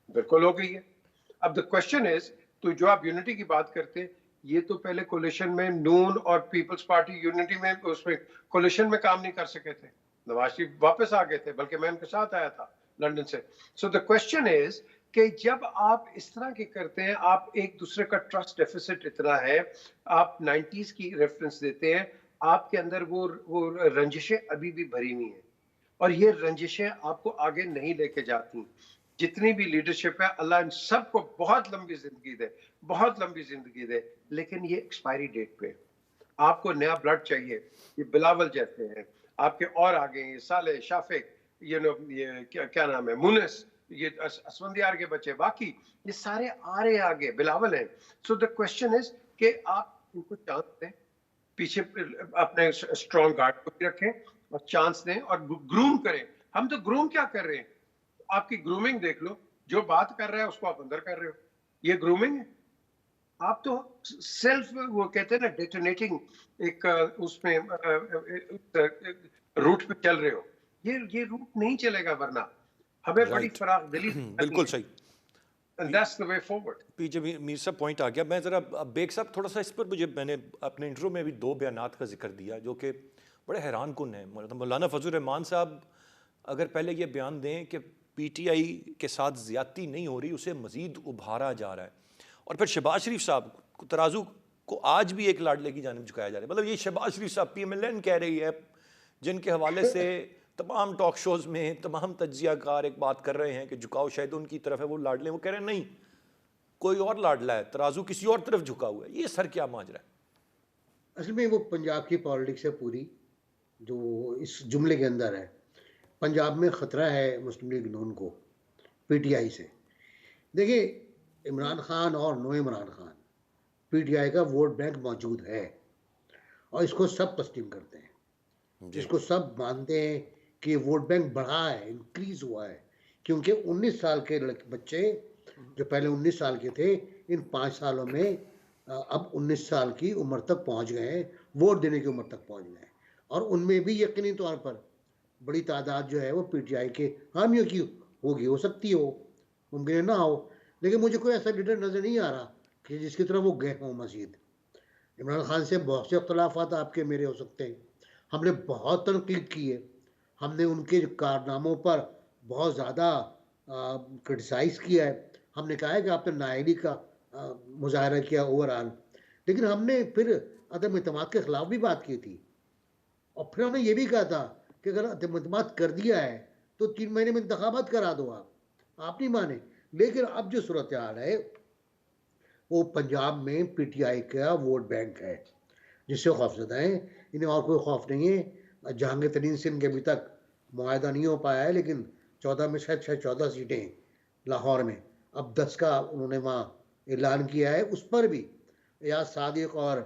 بالکل ہو گئی ہے. اب دا کوشچن از, تو جو آپ یونٹی کی بات کرتے, یہ تو پہلے کولیشن میں نون اور پیپلز پارٹی یونٹی میں اس میں کولیشن میں کام نہیں کر سکے تھے. نواز شریف واپس آ گئے تھے, بلکہ میں ان کے ساتھ آیا تھا لندن سے. سو دا کوشچن از کہ جب آپ اس طرح کے کرتے ہیں, آپ ایک دوسرے کا ٹرسٹ ڈیفیسٹ اتنا ہے, آپ 90s کی ریفرنس دیتے ہیں, آپ کے اندر وہ رنجشیں ابھی بھی بھری ہوئی ہیں, اور یہ رنجشیں آپ کو آگے نہیں لے کے جاتی. جتنی بھی لیڈرشپ ہے, اللہ ان سب کو بہت لمبی زندگی دے, بہت لمبی زندگی دے, لیکن یہ ایکسپائری ڈیٹ پہ. آپ کو نیا بلڈ چاہیے. یہ بلاول جیسے ہیں آپ کے, اور آگے یہ صالح, شافق, یہ کیا نام ہے, مونس, یہ اسفندیار کے بچے, باقی یہ سارے آ رہے آگے, بلاول ہیں. سو دا کوشچن از کہ آپ ان کو چانس دیں, پیچھے اپنے اسٹرانگ گارڈ کو بھی رکھیں اور چانس دیں اور گروم کریں. ہم تو گروم کیا کر رہے ہیں؟ آپ کی گرومنگ دیکھ لو, جو بات کر رہا ہے اس کو آپ اندر کر رہے ہو, یہ گرومنگ ہے. آپ تو سیلف, وہ کہتے ہیں نا ڈیٹونیٹنگ, ایک اس میں روٹ پہ چل رہے ہو. یہ روٹ نہیں چلے گا, ورنہ ہمیں بڑی فراغ دلی بالکل صحیح. That's the way forward. P J Mir صاحب پوائنٹ آ گیا. میں ذرا بیگ صاحب تھوڑا سا اس پر, میں نے اپنے انٹرو میں بھی 2 بیانات کا ذکر دیا جو کہ بڑے حیران کن ہیں. مولانا فضل الرحمان صاحب اگر پہلے یہ بیان دیں کہ پی ٹی آئی کے ساتھ زیادتی نہیں ہو رہی, اسے مزید ابھارا جا رہا ہے, اور پھر شہباز شریف صاحب ترازو کو آج بھی ایک لاڈلے کی جانب جھکایا جا رہا ہے. مطلب یہ شہباز شریف صاحب پی ایم ایل این کہہ رہی ہے, جن کے حوالے سے تمام ٹاک شوز میں تمام تجزیہ کار ایک بات کر رہے ہیں کہ جھکاؤ شاید ان کی طرف ہے, وہ لاڈلے, وہ کہہ رہے ہیں نہیں کوئی اور لاڈلا ہے, ترازو کسی اور طرف جھکا ہوا ہے. یہ سر کیا ماجرا ہے؟ اصل میں وہ پنجاب کی پالیٹکس ہے پوری, جو اس جملے کے اندر ہے. پنجاب میں خطرہ ہے مسلم لیگ نون کو پی ٹی آئی سے. دیکھیں عمران خان اور no Imran Khan, P T I کا ووٹ بینک موجود ہے, اور اس کو سب تسلیم کرتے ہیں, اس کو سب مانتے ہیں کہ ووٹ بینک بڑھا ہے, انکریز ہوا ہے, کیونکہ 19 سال کے بچے جو پہلے 19 سال کے تھے, ان 5 سالوں میں اب 19 سال کی عمر تک پہنچ گئے ہیں, ووٹ دینے کی عمر تک پہنچ گئے ہیں, اور ان میں بھی یقینی طور پر بڑی تعداد جو ہے وہ پی ٹی آئی کے حامیوں کی ہوگی. ہو سکتی ہو, ممکن ہے نہ ہو, لیکن مجھے کوئی ایسا لیڈر نظر نہیں آ رہا کہ جس کی طرف وہ گئے ہوں مزید. عمران خان سے بہت سے اختلافات آپ کے میرے ہو سکتے ہیں, ہم نے بہت تنقید کی ہے, ہم نے ان کے کارناموں پر بہت زیادہ کرٹیسائز کیا ہے, ہم نے کہا ہے کہ آپ نے نااہلی کا مظاہرہ کیا اوور آل، لیکن ہم نے پھر عدم اعتماد کے خلاف بھی بات کی تھی، اور پھر ہم نے یہ بھی کہا تھا کہ اگر عدم اعتماد کر دیا ہے تو 3 مہینے میں انتخابات کرا دو آپ نہیں مانے. لیکن اب جو صورتحال ہے وہ پنجاب میں پی ٹی آئی کا ووٹ بینک ہے جس سے خوف زدہ ہیں. انہیں اور کوئی خوف نہیں ہے. جہانگیر ترین سے ان کے ابھی تک معاہدہ نہیں ہو پایا ہے، لیکن 14 میں شاید 14 سیٹیں لاہور میں، اب 10 کا انہوں نے وہاں اعلان کیا ہے. اس پر بھی ایاز صادق اور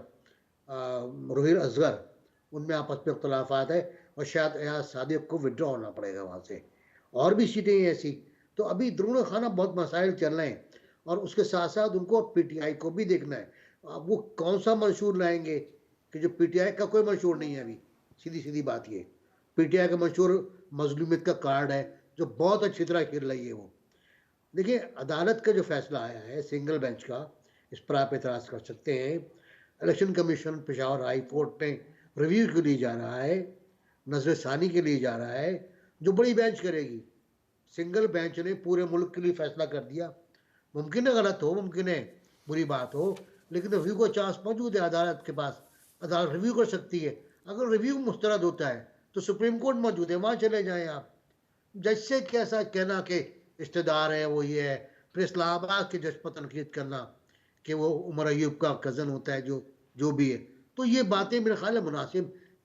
روحیل اصغر ان میں آپس میں اختلافات ہے، اور شاید ایاز صادق کو ودرا ہونا پڑے گا وہاں سے. اور بھی سیٹیں ہیں ایسی. تو ابھی درون خانہ بہت مسائل چل رہے ہیں، اور اس کے ساتھ ساتھ ان کو پی ٹی آئی کو بھی دیکھنا ہے. اب وہ کون سا منشور لائیں گے کہ جو پی ٹی آئی کا کوئی منشور نہیں ہے ابھی. سیدھی بات یہ پی ٹی آئی کا منشور مظلومیت کا کارڈ ہے جو بہت اچھی طرح کھیل رہی ہے. وہ دیکھیں عدالت کا جو فیصلہ آیا ہے سنگل بینچ کا، اس پر آپ اعتراض کر سکتے ہیں. Election commission Peshawar high court میں ریویو کے لیے جا رہا ہے، نظر ثانی کے لیے جا رہا ہے، جو بڑی بینچ کرے گی. سنگل بینچ نے پورے ملک کے لیے فیصلہ کر دیا. ممکن ہے غلط ہو، ممکن ہے بری بات ہو، لیکن ریویو کا چانس موجود ہے عدالت کے پاس. عدالت ریویو کر سکتی ہے. اگر ریویو مسترد ہوتا ہے تو سپریم کورٹ موجود ہے، وہاں چلے جائیں آپ. جج سے کیسا کہنا کہ رشتہ دار ہے وہ یہ ہے، پھر اسلام آباد کے جج پر تنقید کرنا کہ وہ عمر ایوب کا کزن ہوتا ہے جو بھی ہے. تو یہ باتیں میرے خیال ہے مناسب،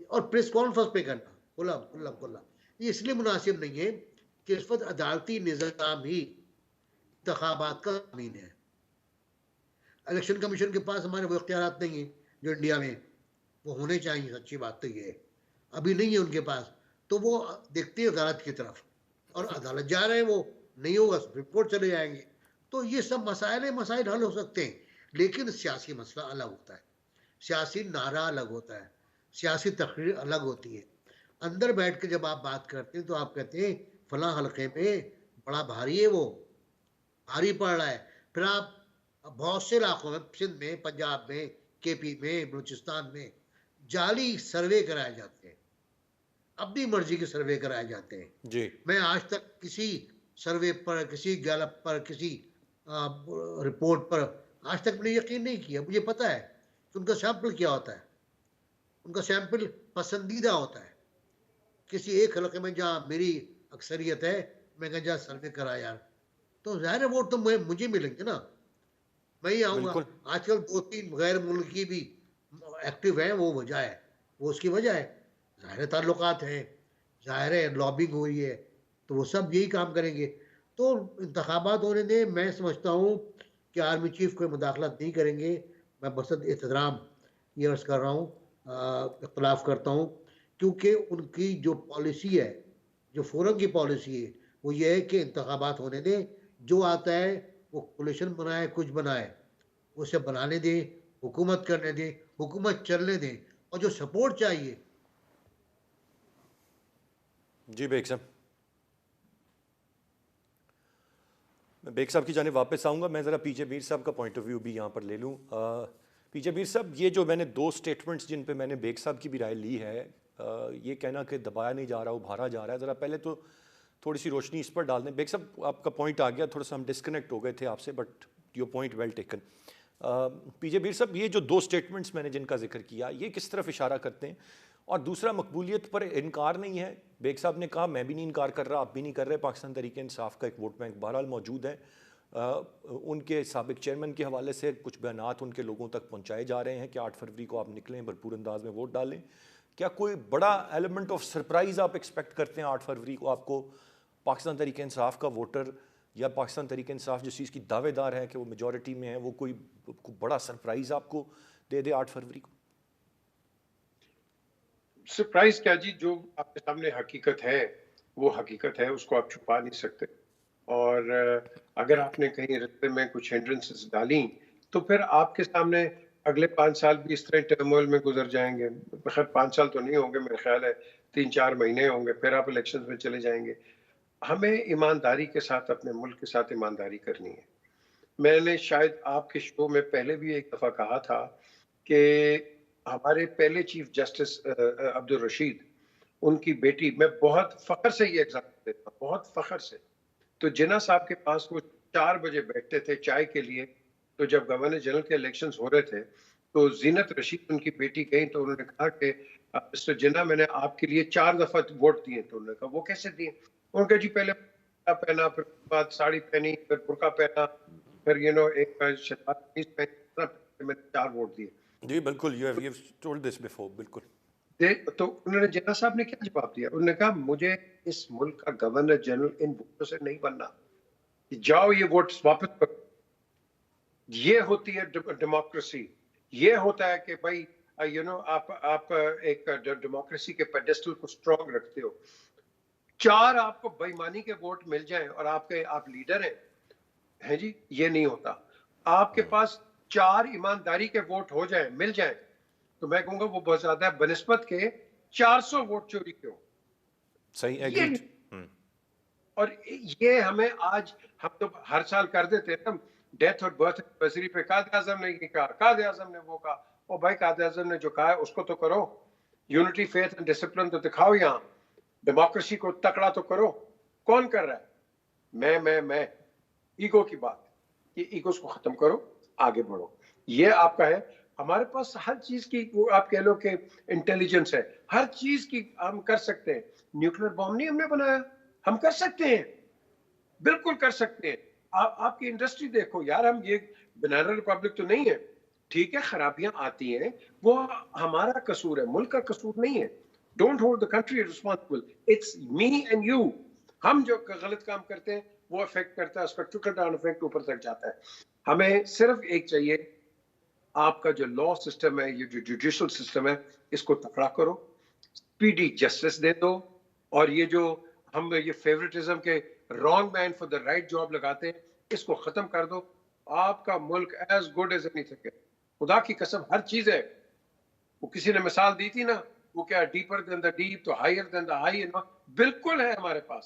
اور پریس کانفرنس پہ کرنا کھلا یہ اس لیے مناسب نہیں ہے کہ اس وقت عدالتی نظام ہی انتخابات کا ضامن ہے. الیکشن کمیشن کے پاس ہمارے وہ اختیارات نہیں ہیں جو انڈیا میں وہ ہونے چاہیے. سچی بات تو یہ ہے ابھی نہیں ہے ان کے پاس. تو وہ دیکھتے ہیں عدالت کی طرف، اور عدالت جا رہے ہیں، وہ نہیں ہوگا سپریم کورٹ چلے جائیں گے. تو یہ سب مسائل حل ہو سکتے ہیں، لیکن سیاسی مسئلہ الگ ہوتا ہے، سیاسی نعرہ الگ ہوتا ہے، سیاسی تقریر الگ ہوتی ہے. اندر بیٹھ کے جب آپ بات کرتے ہیں تو آپ کہتے ہیں فلاں حلقے میں بڑا بھاری ہے، وہ بھاری پڑ رہا ہے. پھر آپ بہت سے علاقوں میں، سندھ میں، پنجاب میں، کے پی میں، بلوچستان میں جعلی سروے کرائے جاتے ہیں، اپنی مرضی کے سروے کرائے جاتے ہیں. جی میں آج تک کسی سروے پر، کسی گیلپ پر، کسی رپورٹ پر آج تک میں نے یقین نہیں کیا. مجھے پتا ہے کہ ان کا سیمپل کیا ہوتا ہے. ان کا سیمپل پسندیدہ ہوتا ہے. کسی ایک حلقے میں جہاں میری اکثریت ہے میں کہا جا سروے کرا یار، تو ظاہر ووٹ تو مجھے ملیں گے نا، میں ہی آؤں گا. بالکل. آج کل 2-3 غیر ملکی بھی ایکٹیو ہیں، وہ وجہ ہے، وہ اس کی وجہ ہے. ظاہر تعلقات ہیں، ظاہر ہے لابنگ ہو رہی ہے، تو وہ سب یہی کام کریں گے. تو انتخابات ہونے دیں. میں سمجھتا ہوں کہ آرمی چیف کوئی مداخلت نہیں کریں گے. میں بصد احترام یہ عرض کر رہا ہوں، اختلاف کرتا ہوں، کیونکہ ان کی جو پالیسی ہے، جو فورم کی پالیسی ہے، وہ یہ ہے کہ انتخابات ہونے دیں، جو آتا ہے وہ کولیشن بنائے، کچھ بنائے، اسے بنانے دیں، حکومت کرنے دیں، حکومت چلنے دیں. اور جو سپورٹ چاہیے. جی بیگ صاحب، میں بیگ صاحب کی جانب واپس آؤں گا. میں ذرا پی جے میر صاحب کا پوائنٹ آف ویو بھی یہاں پر لے لوں. پی جے میر صاحب، یہ جو میں نے 2 سٹیٹمنٹس جن پہ میں نے بیگ صاحب کی بھی رائے لی ہے، یہ کہنا کہ دبایا نہیں جا رہا، ابھارا جا رہا ہے، ذرا پہلے تو تھوڑی سی روشنی اس پر ڈال دیں. بیگ صاحب آپ کا پوائنٹ آ گیا، تھوڑا سا ہم ڈسکنیکٹ ہو گئے تھے آپ سے، but your point well taken. P J Mir sahab, یہ جو 2 سٹیٹمنٹس میں نے جن کا ذکر کیا، یہ کس طرف اشارہ کرتے ہیں؟ اور دوسرا، مقبولیت پر انکار نہیں ہے. بیگ صاحب نے کہا میں بھی نہیں انکار کر رہا، آپ بھی نہیں کر رہے، پاکستان تحریک انصاف کا ایک ووٹ بینک بہرحال موجود ہے. ان کے سابق چیئرمین کے حوالے سے کچھ بیانات ان کے لوگوں تک پہنچائے جا رہے ہیں کہ 8 فروری کو آپ نکلیں، بھرپور انداز میں ووٹ ڈالیں. کیا کوئی بڑا ایلیمنٹ آف سرپرائز آپ ایکسپیکٹ کرتے ہیں 8 فروری کو آپ کو پاکستان تحریک انصاف کا ووٹر، یا پاکستان تحریک انصاف جس چیز کی دعوے دار ہے کہ وہ میجورٹی میں ہے، وہ کوئی بڑا سرپرائز آپ کو دے دے 8 فروری کو؟ سرپرائز کیا جی، جو آپ کے سامنے حقیقت ہے وہ حقیقت ہے، اس کو آپ چھپا نہیں سکتے. اور اگر آپ نے کہیں رستے میں کچھ ہنڈرنسز ڈالیں تو پھر آپ کے سامنے اگلے 5 سال بھی اس طرح ٹرموئل میں گزر جائیں گے. خیر 5 سال تو نہیں ہوں گے، میرے خیال ہے 3-4 مہینے ہوں گے، پھر آپ الیکشنز میں چلے جائیں گے. ہمیں ایمانداری کے ساتھ اپنے ملک کے ساتھ ایمانداری کرنی ہے. میں نے شاید آپ کے شو میں پہلے بھی ایک دفعہ کہا تھا کہ ہمارے پہلے چیف جسٹس عبدالرشید، ان کی بیٹی، میں بہت فخر سے یہ ایگزامپل دیتا ہوں، بہت فخر سے. تو جناح صاحب کے پاس وہ 4 بجے بیٹھتے تھے چائے کے لیے. تو جب گورنر جنرل کے الیکشنز ہو رہے تھے تو زینت رشید ان کی بیٹی گئی تو انہوں نے کہا کہ مسٹر جناح میں نے آپ کے لیے 4 دفعہ ووٹ دیے. تو انہوں نے کہا وہ کیسے دیے؟ انہوں نے کہا جی پہلے برقع پہنا, پھر اس کے بعد ساڑی پہنی, پھر برقع پہنا, پھر ایک شلوار قمیض پہنی, میں نے 4 ووٹ دیے. جی بالکل, یو ٹولڈ دس بیفور. بالکل. تو انہوں نے جناح صاحب نے کیا جواب دیا؟ انہوں نے کہا مجھے اس ملک کا گورنر جنرل ان ووٹوں سے نہیں بننا, جاؤ یہ ووٹس واپس کرو. یہ ہوتی ہے ڈیموکریسی. یہ ہوتا ہے کہ بھائی آپ ایک ڈیموکریسی کے پیڈسٹل کو اسٹرانگ رکھتے ہو. 4 آپ کو بےایمانی کے ووٹ مل جائیں اور آپ لیڈر ہیں جی, یہ نہیں ہوتا. آپ کے پاس 4 ایمانداری کے ووٹ ہو جائیں, مل جائیں, تو میں کہوں گا وہ بہت زیادہ ہے بنسبت کے 400 ووٹ چوری کے ہو. صحیح, یہ ایگریڈ. اور یہ ہمیں آج ہم تو ہر سال کر دیتے ہیں, ڈیتھ اور برتھ اینیورسری پہ قائد اعظم نے یہ کہا, قائد اعظم نے وہ کہا. او بھائی قائد اعظم نے جو کہا ہے اس کو تو کرو. یونٹی, فیتھ اینڈ ڈسپلن تو دکھاؤ. یہاں ڈیموکریسی کو تکڑا تو کرو. کون کر رہا ہے؟ میں ایگو کی بات, یہ ایگوز کو ختم کرو, آگے بڑھو. یہ آپ کا ہے. ہمارے پاس ہر چیز کی وہ آپ کہہ لو کہ انٹیلیجنس ہے, ہر چیز کی ہم کر سکتے ہیں. نیوکلیر بام نہیں ہم نے بنایا, ہم کر سکتے ہیں, بالکل کر سکتے ہیں. آپ کی انڈسٹری دیکھو یار, ہم یہ بنانا ریپبلک تو نہیں ہے. ٹھیک ہے خرابیاں آتی ہیں, وہ ہمارا قصور ہے, ملک کا قصور نہیں ہے. Don't hold the country responsible, it's me and you. ہم جو غلط کام کرتے ہیں وہ افیکٹ کرتا ہے, اس کا ٹرکل ڈاؤن افیکٹ اوپر تک جاتا ہے. ہمیں صرف ایک چاہیے, آپ کا جو لا سسٹم ہے, یہ جو جوڈیشل سسٹم ہے, اس کو تکڑا کرو, اسپیڈی جسٹس دے دو. اور یہ جو ہم یہ فیوریٹزم کے wrong man for the right job لگاتے ہیں, اس کو ختم کر دو. آپ کا ملک ایز گڈ ایز اینی تھنگ ہے. خدا کی قسم ہر چیز ہے. وہ کسی نے مثال دی تھی نا, وہ کیا ڈیپر دین دا ڈیپ تو ہائر دین دا ہائی, بالکل ہے ہمارے پاس.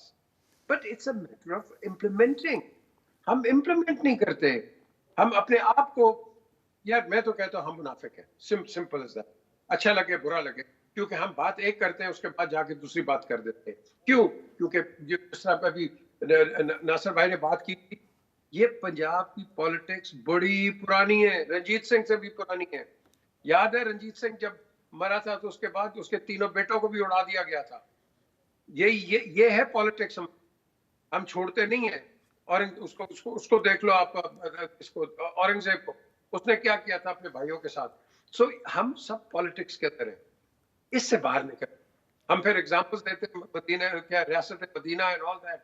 But it's a matter of implementing. ہم امپلیمنٹ نہیں کرتے. ہم اپنے آپ کو, یار میں تو کہتا ہوں ہم منافق ہیں, سمپل از دیٹ. اچھا لگے برا لگے, کیونکہ ہم بات ایک کرتے ہیں اس کے بعد جا کے دوسری بات کر دیتے ہیں. کیوں؟ کیونکہ جس طرح پہ ابھی ناصر بھائی نے بات کی تھی, یہ پنجاب کی پالیٹکس بڑی پرانی ہے, رنجیت سنگھ سے بھی پرانی ہے. یاد ہے رنجیت سنگھ جب مرا تھا تو اس کے بعد اس کے 3 بیٹوں کو بھی اڑا دیا گیا تھا. یہ ہے پالیٹکس. ہم چھوڑتے نہیں ہیں. اور اس کو دیکھ لو آپ, اس کو اورنگزیب کو, اس نے کیا کیا تھا اپنے بھائیوں کے ساتھ. سو ہم سب پالیٹکس کے اندر ہیں, اس سے باہر نکل. ہم پھر ایگزامپلس دیتے ہیں, مدینہ کیا ریاست مدینہ اینڈ آل دیٹ.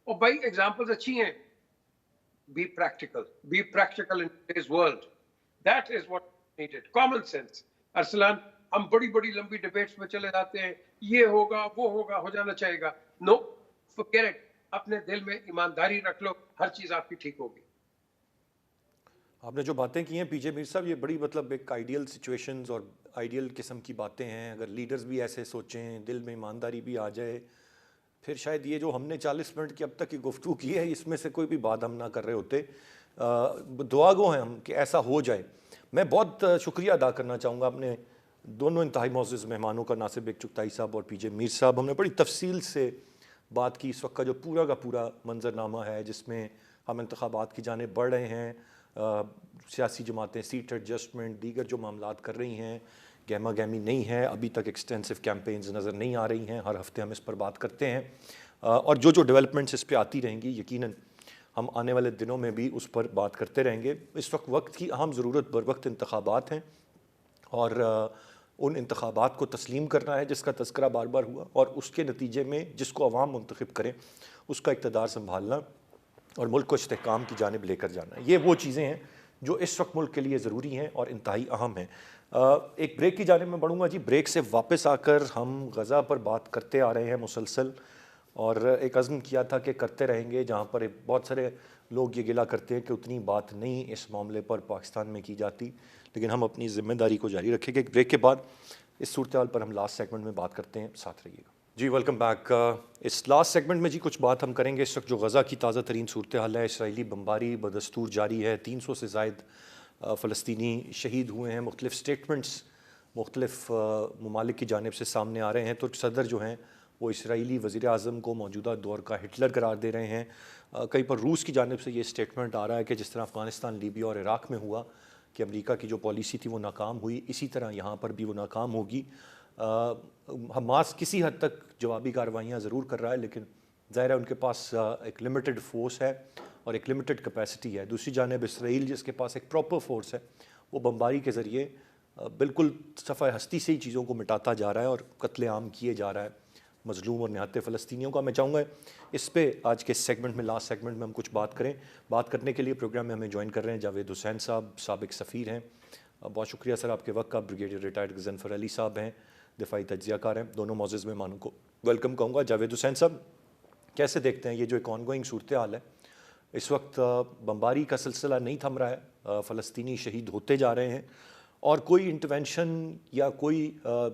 اور بھائی ایگزامپلس اچھی ہیں. Be practical in today's world. That is what needed. Common sense. Arsalan, ہم بڑی بڑی لمبی ڈیبیٹس میں چلے جاتے ہیں, یہ ہوگا وہ ہوگا, ہو جانا چاہیے گا. نو, forget it. اپنے دل میں ایمانداری رکھ لو, ہر چیز آپ کی ٹھیک ہوگی. آپ نے جو باتیں کی ہیں پی جے میر صاحب, یہ بڑی مطلب ایک آئیڈیل سچویشنز اور آئیڈیل قسم کی باتیں ہیں. اگر لیڈرز بھی ایسے سوچیں, دل میں ایمانداری بھی آ جائے, پھر شاید یہ جو ہم نے 40 منٹ کی اب تک کی گفتگو کی ہے, اس میں سے کوئی بھی بات ہم نہ کر رہے ہوتے. دعا گو ہیں ہم کہ ایسا ہو جائے. میں بہت شکریہ ادا کرنا چاہوں گا اپنے دونوں انتہائی معزز مہمانوں کا, ناصر بیگ چغتائی صاحب اور پی جے میر صاحب. ہم نے بڑی تفصیل سے بات کی اس وقت کا جو پورا منظرنامہ ہے, جس میں ہم انتخابات کی جانب بڑھ رہے ہیں. سیاسی جماعتیں سیٹ ایڈجسٹمنٹ, دیگر جو معاملات کر رہی ہیں, گہما گہمی نہیں ہے ابھی تک, ایکسٹینسو کیمپینز نظر نہیں آ رہی ہیں. ہر ہفتے ہم اس پر بات کرتے ہیں, اور جو ڈیولپمنٹس اس پہ آتی رہیں گی یقیناً ہم آنے والے دنوں میں بھی اس پر بات کرتے رہیں گے. اس وقت کی اہم ضرورت بر وقت انتخابات ہیں, اور ان انتخابات کو تسلیم کرنا ہے جس کا تذکرہ بار بار ہوا, اور اس کے نتیجے میں جس کو عوام منتخب کریں اس کا اقتدار سنبھالنا اور ملک کو استحکام کی جانب لے کر جانا. یہ وہ چیزیں ہیں جو اس وقت ملک کے لیے ضروری ہیں اور انتہائی اہم ہیں. ایک بریک کی جانب میں بڑھوں گا جی. بریک سے واپس آ کر ہم غزہ پر بات کرتے آ رہے ہیں مسلسل, اور ایک عزم کیا تھا کہ کرتے رہیں گے, جہاں پر بہت سارے لوگ یہ گلہ کرتے ہیں کہ اتنی بات نہیں اس معاملے پر پاکستان میں کی جاتی, لیکن ہم اپنی ذمہ داری کو جاری رکھیں گے. ایک بریک کے بعد اس صورتحال پر ہم لاسٹ سیگمنٹ میں بات کرتے ہیں, ساتھ رہیے گا جی. Welcome back. اس لاسٹ سیگمنٹ میں جی کچھ بات ہم کریں گے اس وقت جو غزہ کی تازہ ترین صورتحال ہے. اسرائیلی بمباری بدستور جاری ہے, 300 سے زائد فلسطینی شہید ہوئے ہیں. مختلف سٹیٹمنٹس مختلف ممالک کی جانب سے سامنے آ رہے ہیں. ترک صدر جو ہیں وہ اسرائیلی وزیر اعظم کو موجودہ دور کا ہٹلر قرار دے رہے ہیں. کہیں پر روس کی جانب سے یہ اسٹیٹمنٹ آ رہا ہے کہ جس طرح افغانستان، لیبیا اور عراق میں ہوا کہ امریکہ کی جو پالیسی تھی وہ ناکام ہوئی، اسی طرح یہاں پر بھی وہ ناکام ہوگی. حماس کسی حد تک جوابی کارروائیاں ضرور کر رہا ہے، لیکن ظاہر ہے ان کے پاس ایک لمیٹڈ فورس ہے اور ایک لمیٹڈ کیپیسٹی ہے. دوسری جانب اسرائیل جس کے پاس ایک پراپر فورس ہے، وہ بمباری کے ذریعے بالکل صفحہ ہستی سے ہی چیزوں کو مٹاتا جا رہا ہے اور قتل عام کیے جا رہا ہے مظلوم اور نہتے فلسطینیوں کا. میں چاہوں گا اس پہ آج کے سیگمنٹ میں، لاسٹ سیگمنٹ میں ہم کچھ بات کریں. بات کرنے کے لیے پروگرام میں ہمیں جوائن کر رہے ہیں جاوید حسین صاحب، سابق سفیر ہیں. بہت شکریہ سر آپ کے وقت کا. بریگیڈیئر ریٹائرڈ غضنفر علی صاحب ہیں، دفاعی تجزیہ کار ہیں. دونوں معزز مہمانوں کو ویلکم کہوں گا. جاوید حسین صاحب، کیسے دیکھتے ہیں یہ جو ایک آن گوئنگ صورتحال ہے اس وقت؟ بمباری کا سلسلہ نہیں تھم رہا ہے، فلسطینی شہید ہوتے جا رہے ہیں، اور کوئی انٹرونشن یا کوئی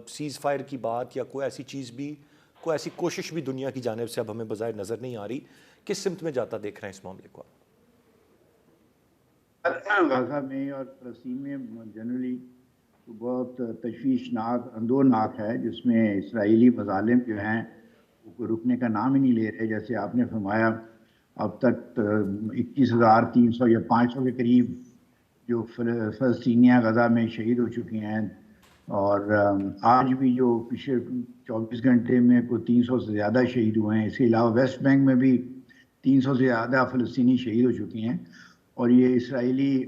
سیز فائر کی بات یا کوئی ایسی چیز بھی، کوئی ایسی کوشش بھی دنیا کی جانب سے اب ہمیں بظاہر نظر نہیں آ رہی. کس سمت میں جاتا دیکھ رہے ہیں اس معاملے کو؟ غزہ میں اور فلسطین میں جنرلی بہت تشویشناک، اندورناک ہے، جس میں اسرائیلی مظالم جو ہیں وہ رکنے کا نام ہی نہیں لے رہے. جیسے آپ نے فرمایا اب تک 21,300 یا 500 کے قریب جو فلسطینیاں غزہ میں شہید ہو چکی ہیں، اور آج بھی جو پچھلے 24 گھنٹے میں کوئی 300 سے زیادہ شہید ہوئے ہیں. اس کے علاوہ ویسٹ بینک میں بھی 300 سے زیادہ فلسطینی شہید ہو چکی ہیں. اور یہ اسرائیلی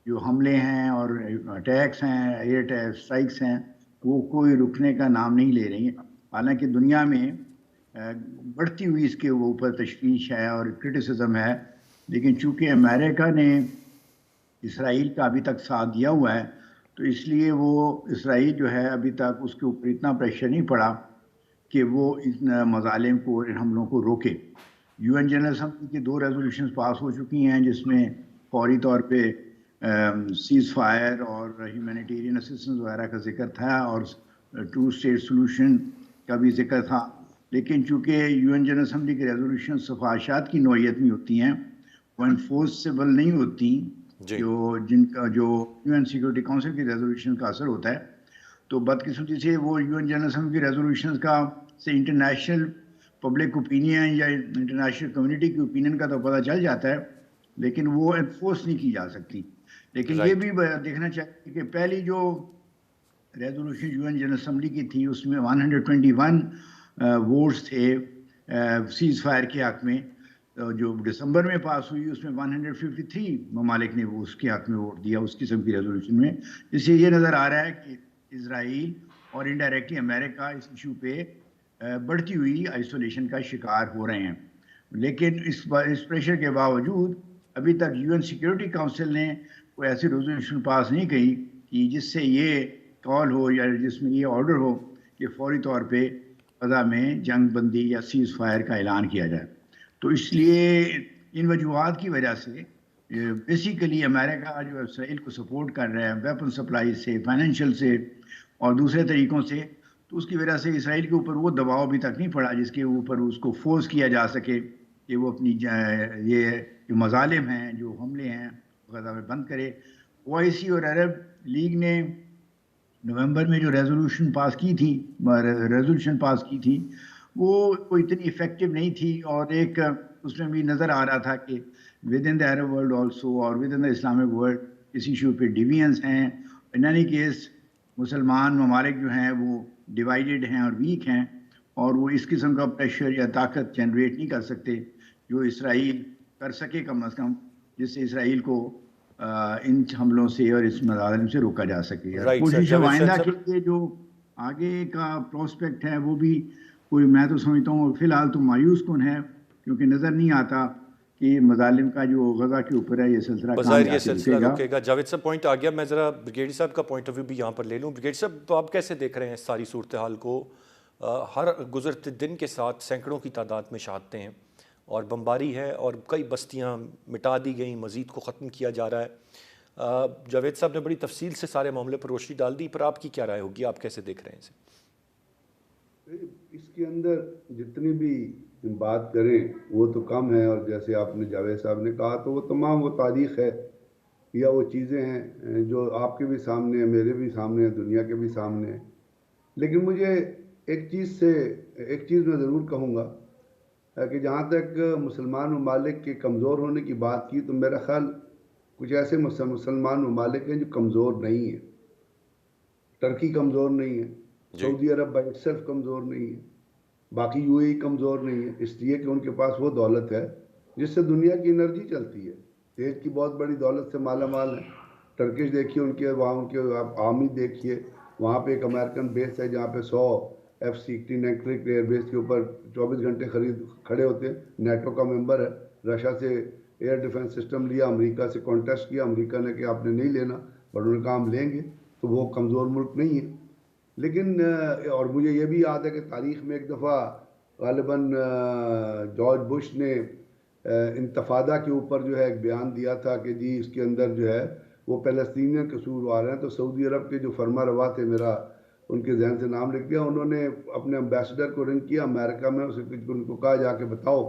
جو حملے ہیں اور اٹیکس ہیں، ایئر اسٹرائکس ہیں، وہ کوئی رکنے کا نام نہیں لے رہی ہیں. حالانکہ دنیا میں بڑھتی ہوئی اس کے اوپر تشویش ہے اور کرٹیسزم ہے، لیکن چونکہ امریکہ نے اسرائیل کا ابھی تک ساتھ دیا ہوا ہے تو اس لیے وہ اسرائیل جو ہے ابھی تک اس کے اوپر اتنا پریشر نہیں پڑا کہ وہ ان مظالم کو، ان حملوں کو روکے. یو این جنرل اسمبلی کی 2 ریزولوشنز پاس ہو چکی ہیں جس میں فوری طور پہ سیز فائر اور ہیومینیٹیرین اسسٹنس وغیرہ کا ذکر تھا، اور 2 اسٹیٹ سولوشن کا بھی ذکر تھا. لیکن چونکہ یو این جنرل اسمبلی کی ریزولوشن سفارشات کی نوعیت میں ہوتی ہیں، وہ انفورسیبل نہیں ہوتی، جن کا جو یو این سیکورٹی کونسل کی ریزولوشن کا اثر ہوتا ہے. تو بدقسمتی سے وہ یو این جنرل اسمبلی کی ریزولوشنز کا سے انٹرنیشنل پبلک اوپینین یا انٹرنیشنل کمیونٹی کی اوپینین کا تو پتہ چل جاتا ہے، لیکن وہ انفورس نہیں کی جا سکتی. لیکن یہ بھی دیکھنا چاہیے کہ پہلی جو resolution U N general assembly کی تھی اس میں 121 ووٹس تھے سیز فائر کے حق میں. جو دسمبر میں پاس ہوئی اس میں 153 ممالک نے وہ اس کے حق میں ووٹ دیا اس قسم کی ریزولوشن میں. اس سے یہ نظر آ رہا ہے کہ اسرائیل اور انڈائریکٹلی امریکہ اس ایشو پہ بڑھتی ہوئی آئسولیشن کا شکار ہو رہے ہیں. لیکن اس پریشر کے باوجود ابھی تک یو این سیکیورٹی کونسل نے کوئی ایسی ریزولوشن پاس نہیں کی کہ جس سے یہ کال ہو یا جس میں یہ آرڈر ہو کہ فوری طور پہ غزہ میں جنگ بندی یا سیز فائر کا اعلان کیا جائے. تو اس لیے ان وجوہات کی وجہ سے بیسیکلی امریکہ جو اسرائیل کو سپورٹ کر رہا ہے ویپن سپلائی سے، فائنینشیل سے اور دوسرے طریقوں سے، تو اس کی وجہ سے اسرائیل کے اوپر وہ دباؤ ابھی تک نہیں پڑا جس کے اوپر اس کو فورس کیا جا سکے کہ وہ اپنی یہ جو مظالم ہیں، جو حملے ہیں غزہ میں بند کرے. OIC اور عرب لیگ نے نومبر میں جو ریزولوشن پاس کی تھی وہ کوئی اتنی افیکٹو نہیں تھی، اور ایک اس میں بھی نظر آ رہا تھا کہ with in the Arab world also اور with in the Islamic world اس ایشو پہ ڈیویژنس ہیں. ان اینی کیس مسلمان ممالک جو ہیں وہ ڈیوائیڈڈ ہیں اور ویک ہیں، اور وہ اس قسم کا پریشر یا طاقت جنریٹ نہیں کر سکتے جو اسرائیل کر سکے کم از کم، جس سے اسرائیل کو ان حملوں سے اور اس مظالم سے روکا جا سکے. کوشش آئندہ کے لیے جو آگے کا پروسپیکٹ ہے وہ بھی کوئی، میں تو سمجھتا ہوں فی الحال تو مایوس کن ہے، کیونکہ نظر نہیں آتا کہ مظالم کا جو غزہ کے اوپر ہے یہ سلسلہ بظاہر یہ سلسلہ رکے گا. جاوید صاحب پوائنٹ آ گیا، میں ذرا بریگیڈیئر صاحب کا پوائنٹ آف ویو بھی یہاں پر لے لوں. بریگیڈیئر صاحب، تو آپ کیسے دیکھ رہے ہیں اس ساری صورتحال کو؟ ہر گزرتے دن کے ساتھ سینکڑوں کی تعداد میں شہادتیں ہیں اور بمباری ہے اور کئی بستیاں مٹا دی گئیں، مزید کو ختم کیا جا رہا ہے. جاوید صاحب نے بڑی تفصیل سے سارے معاملے پر روشنی ڈال دی، پر آپ کی کیا رائے ہوگی؟ آپ کیسے دیکھ رہے ہیں اسے؟ اس کے اندر جتنی بھی بات کریں وہ تو کم ہے، اور جیسے آپ نے جاوید صاحب نے کہا تو وہ تمام وہ تاریخ ہے یا وہ چیزیں ہیں جو آپ کے بھی سامنے ہیں، میرے بھی سامنے ہیں، دنیا کے بھی سامنے ہیں. لیکن مجھے ایک چیز میں ضرور کہوں گا کہ جہاں تک مسلمان ممالک کے کمزور ہونے کی بات کی تو میرا خیال کچھ ایسے مسلمان ممالک ہیں جو کمزور نہیں ہیں. ٹرکی کمزور نہیں ہے, سعودی عرب بائی سیلف کمزور نہیں ہے, باقی یو اے کمزور نہیں ہے, اس لیے کہ ان کے پاس وہ دولت ہے جس سے دنیا کی انرجی چلتی ہے. تیل کی بہت بڑی دولت سے مالا مال ہے. ٹرکش دیکھیے, وہاں ان کے آرمی دیکھیے, وہاں پہ ایک امریکن بیس ہے جہاں پہ 100 F-16 اینکرک ایئر بیس کے اوپر 24 گھنٹے کھڑے ہوتے ہیں. نیٹو کا ممبر ہے. رشیا سے ایئر ڈیفنس سسٹم لیا, امریکہ سے کانٹیسٹ کیا, امریکہ نے کہ آپ نے نہیں لینا, بٹ انہوں نے کہا ہم لیں گے. تو وہ کمزور ملک نہیں ہے. لیکن اور مجھے یہ بھی یاد ہے کہ تاریخ میں ایک دفعہ غالباً جارج بش نے انتفاضہ کے اوپر جو ہے ایک بیان دیا تھا کہ جی اس کے اندر جو ہے وہ فلسطینین قصوروار ہیں. تو سعودی عرب کے جو فرما روا تھے, میرا ان کے ذہن سے نام لکھ دیا, انہوں نے اپنے امبیسڈر کو رنگ کیا امریکہ میں, ان کو کہا جا کے بتاؤ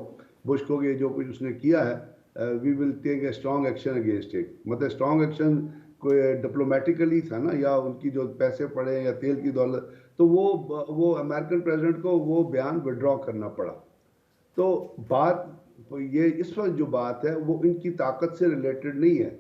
بش کو کہ جو کچھ اس نے کیا ہے we will take a strong action against it. مطلب اسٹرانگ ایکشن کوئی ڈپلومیٹیکلی تھا نا, یا ان کی جو پیسے پڑے یا تیل کی دولت, تو وہ امریکن پریزیڈنٹ کو وہ بیان وڈرا کرنا پڑا. تو بات یہ اس وقت جو بات ہے وہ ان کی طاقت سے ریلیٹڈ نہیں ہے,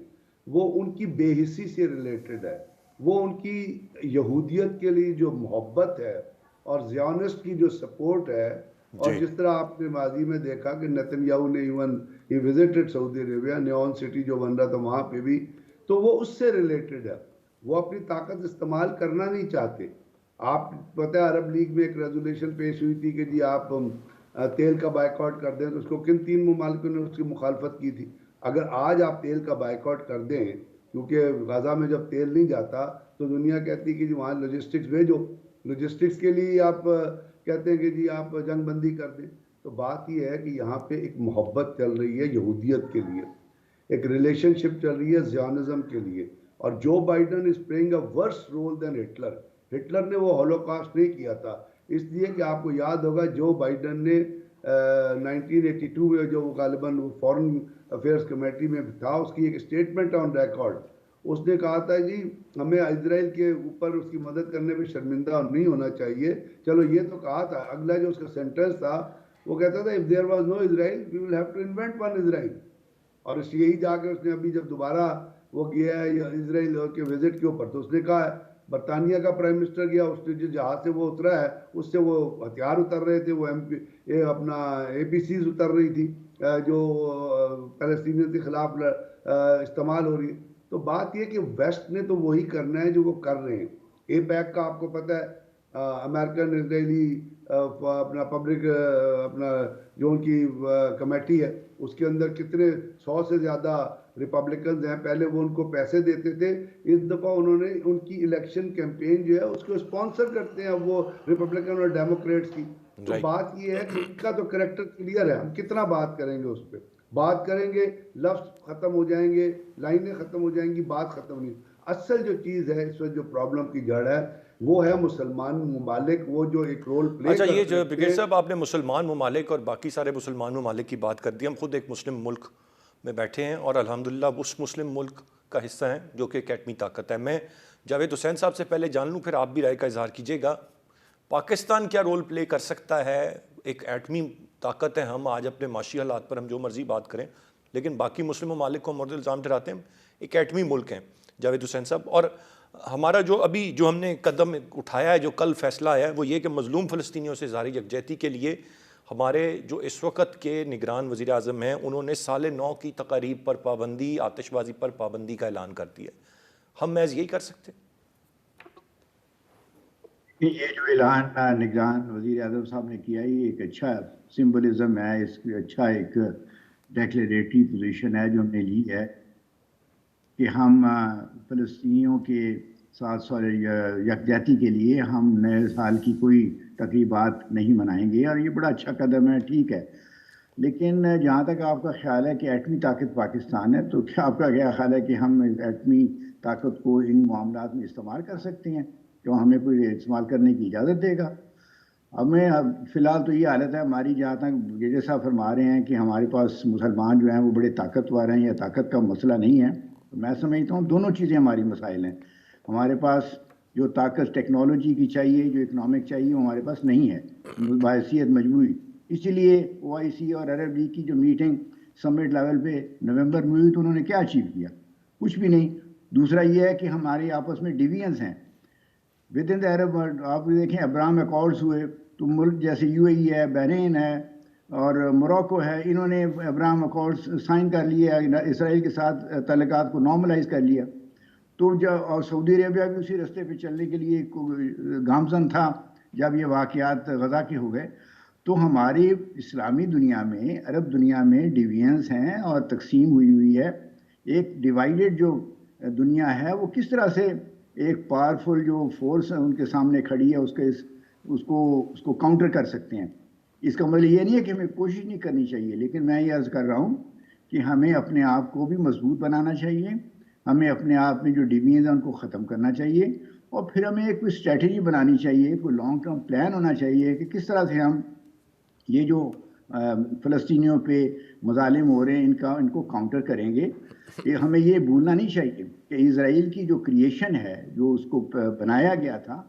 وہ ان کی بے حسی سے ریلیٹڈ ہے. وہ ان کی یہودیت کے لیے جو محبت ہے اور زیونسٹ کی جو سپورٹ ہے, اور جس طرح آپ نے ماضی میں دیکھا کہ نتن یاہو نے ایون ہی وزٹڈ سعودی عربیہ, نیون سٹی جو بن رہا تھا وہاں پہ بھی, تو وہ اس سے ریلیٹڈ ہے. وہ اپنی طاقت استعمال کرنا نہیں چاہتے. آپ پتہ ہے عرب لیگ میں ایک ریزولوشن پیش ہوئی تھی کہ جی آپ تیل کا بائیکاٹ کر دیں, تو اس کو کن 3 ممالکوں نے اس کی مخالفت کی تھی. اگر آج آپ تیل کا بائیکاٹ کر دیں, کیونکہ غزہ میں جب تیل نہیں جاتا تو دنیا کہتی ہے کہ جی وہاں لاجسٹکس بھیجو, لاجسٹکس کے لیے آپ کہتے ہیں کہ جی آپ جنگ بندی کر دیں. تو بات یہ ہے کہ یہاں پہ ایک محبت چل رہی ہے یہودیت کے لیے, ایک ریلیشن شپ چل رہی ہے زیونزم کے لیے. اور جو Biden is playing a worse role than Hitler. Hitler نے وہ ہولوکاسٹ نہیں کیا تھا, اس لیے کہ آپ کو یاد ہوگا جو بائیڈن نے 1982 میں جو غالباً فورن افیئرس کمیٹی میں تھا, اس کی ایک اسٹیٹمنٹ آن ریکارڈ, اس نے کہا تھا جی ہمیں اسرائیل کے اوپر اس کی مدد کرنے میں شرمندہ نہیں ہونا چاہیے. چلو یہ تو کہا تھا, اگلا جو اس کا سینٹنس تھا وہ کہتا تھا if there was no Israel we will have to invent one Israel. اور اس یہی جا کے اس نے ابھی جب دوبارہ وہ کیا ہے اسرائیل کے وزٹ کے اوپر, تو اس نے کہا برطانیہ کا پرائم منسٹر گیا, اس نے جس جہاز سے وہ اترا ہے اس سے وہ ہتھیار اتر رہے تھے, وہ اپنا APCs اتر رہی تھی جو فلسطینیوں کے خلاف استعمال ہو رہی ہے. تو بات یہ کہ ویسٹ نے تو وہی کرنا ہے جو وہ کر رہے ہیں. APEC کا آپ کو پتہ ہے, امریکن اسرائیلی اپنا پبلک اپنا جو ان کی کمیٹی ہے, اس کے اندر کتنے 100 سے زیادہ ریپبلکنز ہیں. پہلے وہ ان کو پیسے دیتے تھے, اس دفعہ انہوں نے ان کی الیکشن کیمپین جو ہے اس کو اسپانسر کرتے ہیں وہ ریپبلکن اور ڈیموکریٹس کی. تو بات یہ ہے کہ ان کا تو کریکٹر کلیئر ہے, ہم کتنا بات کریں گے اس پہ, بات کریں گے لفظ ختم ہو جائیں گے, لائنیں ختم ہو جائیں گی, بات ختم نہیں. اصل جو چیز ہے اس وقت جو پرابلم کی جڑ ہے وہ ہے مسلمان ممالک, وہ جو ایک رول پلے اچھا یہ جو برگیڈ صاحب آپ نے مسلمان ممالک اور باقی سارے مسلمان ممالک کی بات کر دی, ہم خود ایک مسلم ملک میں بیٹھے ہیں اور الحمدللہ اس مسلم ملک کا حصہ ہیں جو کہ ایک ایٹمی طاقت ہے. میں جاوید حسین صاحب سے پہلے جان لوں, پھر آپ بھی رائے کا اظہار کیجیے گا. پاکستان کیا رول پلے کر سکتا ہے؟ ایک ایٹمی طاقت ہے, ہم آج اپنے معاشی حالات پر ہم جو مرضی بات کریں, لیکن باقی مسلم ممالک کو مورد الزام ٹھہراتے ہیں ایک ایٹمی ملک ہیں جاوید حسین صاحب. اور ہمارا جو ابھی جو ہم نے قدم اٹھایا ہے, جو کل فیصلہ آیا ہے, وہ یہ کہ مظلوم فلسطینیوں سے اظہار یکجہتی کے لیے ہمارے جو اس وقت کے نگران وزیر اعظم ہیں انہوں نے سال 9 کی تقاریب پر پابندی, آتش بازی پر پابندی کا اعلان کر دیا. ہم محض یہی کر سکتے ہیں؟ یہ جو اعلان نگران وزیر اعظم صاحب نے کیا, یہ ایک اچھا سمبلزم ہے, اس کی اچھا ایک ڈیکلیریٹری پوزیشن ہے جو ہم نے لی ہے کہ ہم فلسطینیوں کے ساتھ یکجہتی کے لیے ہم نئے سال کی کوئی تقریبات نہیں منائیں گے. اور یہ بڑا اچھا قدم ہے, ٹھیک ہے. لیکن جہاں تک آپ کا خیال ہے کہ ایٹمی طاقت پاکستان ہے, تو کیا آپ کا کیا خیال ہے کہ ہم ایٹمی طاقت کو ان معاملات میں استعمال کر سکتے ہیں؟ جو ہمیں کوئی استعمال کرنے کی اجازت دے گا؟ ہمیں فی الحال تو یہ حالت ہے ہماری, جہاں تک جیجے صاحب فرما رہے ہیں کہ ہمارے پاس مسلمان جو ہیں وہ بڑے طاقتور ہیں, یا طاقت کا مسئلہ نہیں ہے. میں سمجھتا ہوں دونوں چیزیں ہماری مسائل ہیں. ہمارے پاس جو طاقت ٹیکنالوجی کی چاہیے، جو اکنامک چاہیے، وہ ہمارے پاس نہیں ہے بحیثیت مجموعی. اسی لیے OIC اور عرب لیگ کی جو میٹنگ سمٹ لیول پہ نومبر میں ہوئی تو انہوں نے کیا اچیو کیا؟ کچھ بھی نہیں. دوسرا یہ ہے کہ ہمارے آپس میں ڈیویژنس ہیں with in the Arab world. آپ دیکھیں ابراہم اکارڈز ہوئے تو ملک جیسے UAE ہے، بحرین ہے اور موراکو ہے، انہوں نے ابراہم اکارڈز سائن کر لیے، اسرائیل کے ساتھ تعلقات کو نارملائز کر لیا. تو اور سعودی عربیہ بھی اسی رستے پہ چلنے کے لیے گامزن تھا جب یہ واقعات غزہ کے ہو گئے. تو ہماری اسلامی دنیا میں، عرب دنیا میں ڈیویژنس ہیں اور تقسیم ہوئی ہے. ایک ڈیوائیڈڈ جو دنیا ہے وہ کس طرح سے ایک پاورفل جو فورس ان کے سامنے کھڑی ہے اس کو کاؤنٹر کر سکتے ہیں. اس کا مطلب یہ نہیں ہے کہ ہمیں کوشش نہیں کرنی چاہیے، لیکن میں یہ عرض کر رہا ہوں کہ ہمیں اپنے آپ کو بھی مضبوط بنانا چاہیے، ہمیں اپنے آپ میں جو ڈیویژن ہیں ان کو ختم کرنا چاہیے، اور پھر ہمیں ایک کوئی اسٹریٹجی بنانی چاہیے، کوئی لانگ ٹرم پلان ہونا چاہیے کہ کس طرح سے ہم یہ جو فلسطینیوں پہ مظالم ہو رہے ہیں ان کو کاؤنٹر کریں گے. ہمیں یہ بھولنا نہیں چاہیے کہ اسرائیل کی جو کریشن ہے، جو اس کو بنایا گیا تھا،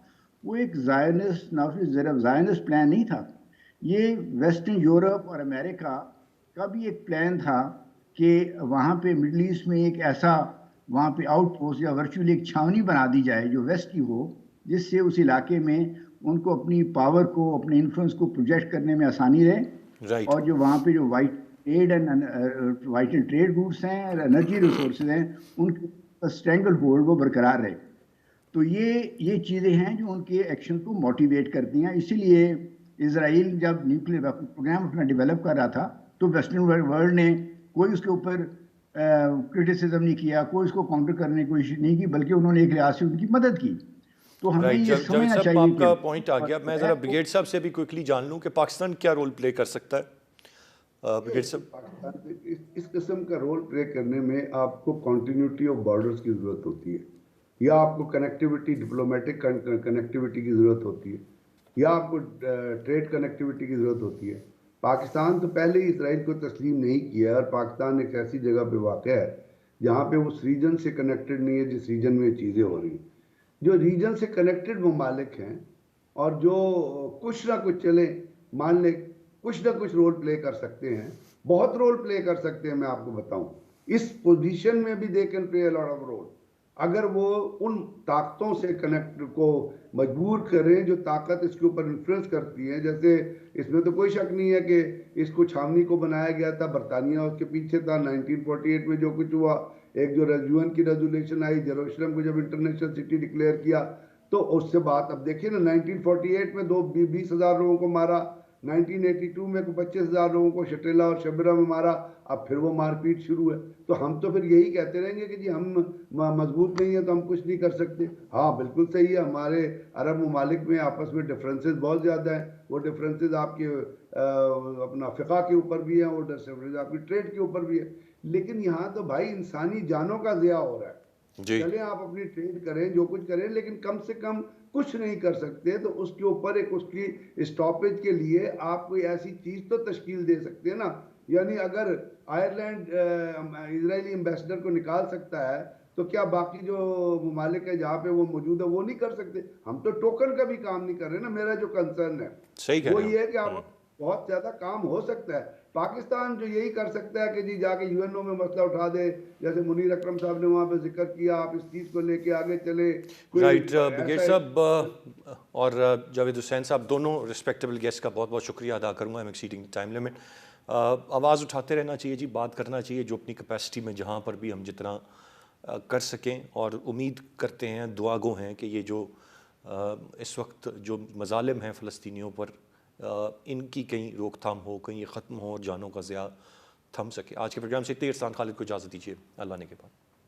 وہ ایک زائنسٹ پلان نہیں تھا. یہ ویسٹرن یورپ اور امریکہ کا بھی ایک پلان تھا کہ وہاں پہ مڈل ایسٹ میں ایک ایسا وہاں پہ آؤٹ پوسٹ یا ورچولی ایک چھاونی بنا دی جائے جو ویسٹ کی ہو، جس سے اس علاقے میں ان کو اپنی پاور کو، اپنے انفلوئنس کو پروجیکٹ کرنے میں آسانی رہے. اور جو وہاں پہ جو وائٹل ٹریڈ روٹس ہیں، انرجی ریسورسز ہیں، ان کا اسٹرینگل ہولڈ وہ برقرار رہے. تو یہ چیزیں ہیں جو ان کے ایکشن کو موٹیویٹ کرتی ہیں. اسی لیے اسرائیل جب نیوکلیئر پروگرام اپنا ڈیولپ کر رہا تھا تو ویسٹرن ورلڈ نے کوئی اس کے اوپر کرٹیسزم نہیں کیا، کوئی اس کو کاؤنٹر کرنے کی کوشش نہیں کی، بلکہ انہوں نے ایک لحاظ سے ان کی مدد کی. تو ہمیں یہ جاوید سمجھنا صاحب، چاہیے آپ کہ کا پوائنٹ آ گیا. میں ذرا بریگیڈ صاحب سے بھی کوئکلی جان لوں کہ پاکستان کیا رول پلے کر سکتا ہے. بریگیڈ صاحب، پاکستان اس قسم کا رول پلے کرنے میں آپ کو کنٹینیوٹی آف بارڈرز کی ضرورت ہوتی ہے، یا آپ کو کنیکٹیوٹی، ڈپلومیٹک کنیکٹیوٹی کی ضرورت ہوتی ہے، یا آپ کو ٹریڈ کنیکٹیوٹی کی ضرورت ہوتی ہے. پاکستان تو پہلے ہی اسرائیل کو تسلیم نہیں کیا، اور پاکستان ایک ایسی جگہ پہ واقع ہے جہاں پہ اس ریجن سے کنیکٹڈ نہیں ہے جس ریجن میں یہ چیزیں ہو رہی ہیں. جو ریجن سے کنیکٹڈ ممالک ہیں اور جو کچھ نہ کچھ چلیں، مان لیں کچھ نہ کچھ رول پلے کر سکتے ہیں، بہت رول پلے کر سکتے ہیں. میں آپ کو بتاؤں اس پوزیشن میں بھی they can play a lot of role, اگر وہ ان طاقتوں سے کنیکٹ کو مجبور کریں جو طاقت اس کے اوپر انفلوئنس کرتی ہیں. جیسے اس میں تو کوئی شک نہیں ہے کہ اس کو چھاونی کو بنایا گیا تھا، برطانیہ اس کے پیچھے تھا. 1948 میں جو کچھ ہوا، ایک جو UN کی ریزولوشن آئی، جیروسلم کو جب انٹرنیشنل سٹی ڈکلیئر کیا، تو اس سے بات اب دیکھیں نا، 1948 میں 20,000 لوگوں کو مارا، 1982 میں 25,000 لوگوں کو شٹیلا اور شبرہ میں مارا، اب پھر وہ مار پیٹ شروع ہے. تو ہم تو پھر یہی کہتے رہیں گے کہ جی ہم مضبوط نہیں ہیں تو ہم کچھ نہیں کر سکتے. ہاں بالکل صحیح ہے، ہمارے عرب ممالک میں آپس میں ڈفرینسز بہت زیادہ ہیں. وہ ڈفرینسز آپ کے اپنا فقہ کے اوپر بھی ہیں، وہ ڈفرینسز آپ کی ٹریڈ کے اوپر بھی ہے. لیکن یہاں تو بھائی انسانی جانوں کا ضیاع ہو رہا ہے. چلیں آپ اپنی ٹریڈ کریں، جو کچھ کریں، لیکن کم سے کم کچھ نہیں کر سکتے تو اس کے اوپر ایک اس کی اسٹاپیج کے لیے آپ کوئی ایسی چیز تو تشکیل دے سکتے ہیں نا. یعنی اگر آئرلینڈ اسرائیلی ایمبیسڈر کو نکال سکتا ہے تو کیا باقی جو ممالک ہیں جہاں پہ وہ موجود ہے وہ نہیں کر سکتے؟ ہم تو ٹوکن کا بھی کام نہیں کر رہے نا. میرا جو کنسرن ہے وہ یہ ہے کہ آپ بہت زیادہ کام ہو سکتا ہے. پاکستان جو یہی کر سکتا ہے کہ جی جا کے UN میں مسئلہ اٹھا دے، جیسے منیر اکرم صاحب نے وہاں پہ ذکر کیا، آپ اس چیز کو لے کے آگے چلے. رائٹ. بریگیڈ صاحب اور جاوید حسین صاحب، دونوں رسپیکٹیبل گیسٹ کا بہت بہت شکریہ ادا کروں گا. I'm exceeding time limit. آواز اٹھاتے رہنا چاہیے جی، بات کرنا چاہیے جو اپنی کیپیسٹی میں جہاں پر بھی ہم جتنا کر سکیں. اور امید کرتے ہیں، دعا گو ہیں کہ یہ جو اس وقت جو مظالم ہیں فلسطینیوں پر، ان کی کہیں روک تھام ہو، کہیں یہ ختم ہو اور جانوں کا ضیاع تھم سکے. آج کے پروگرام سے اتنے. ارسلان خالد کو اجازت دیجیے. اللہ نے کے بعد.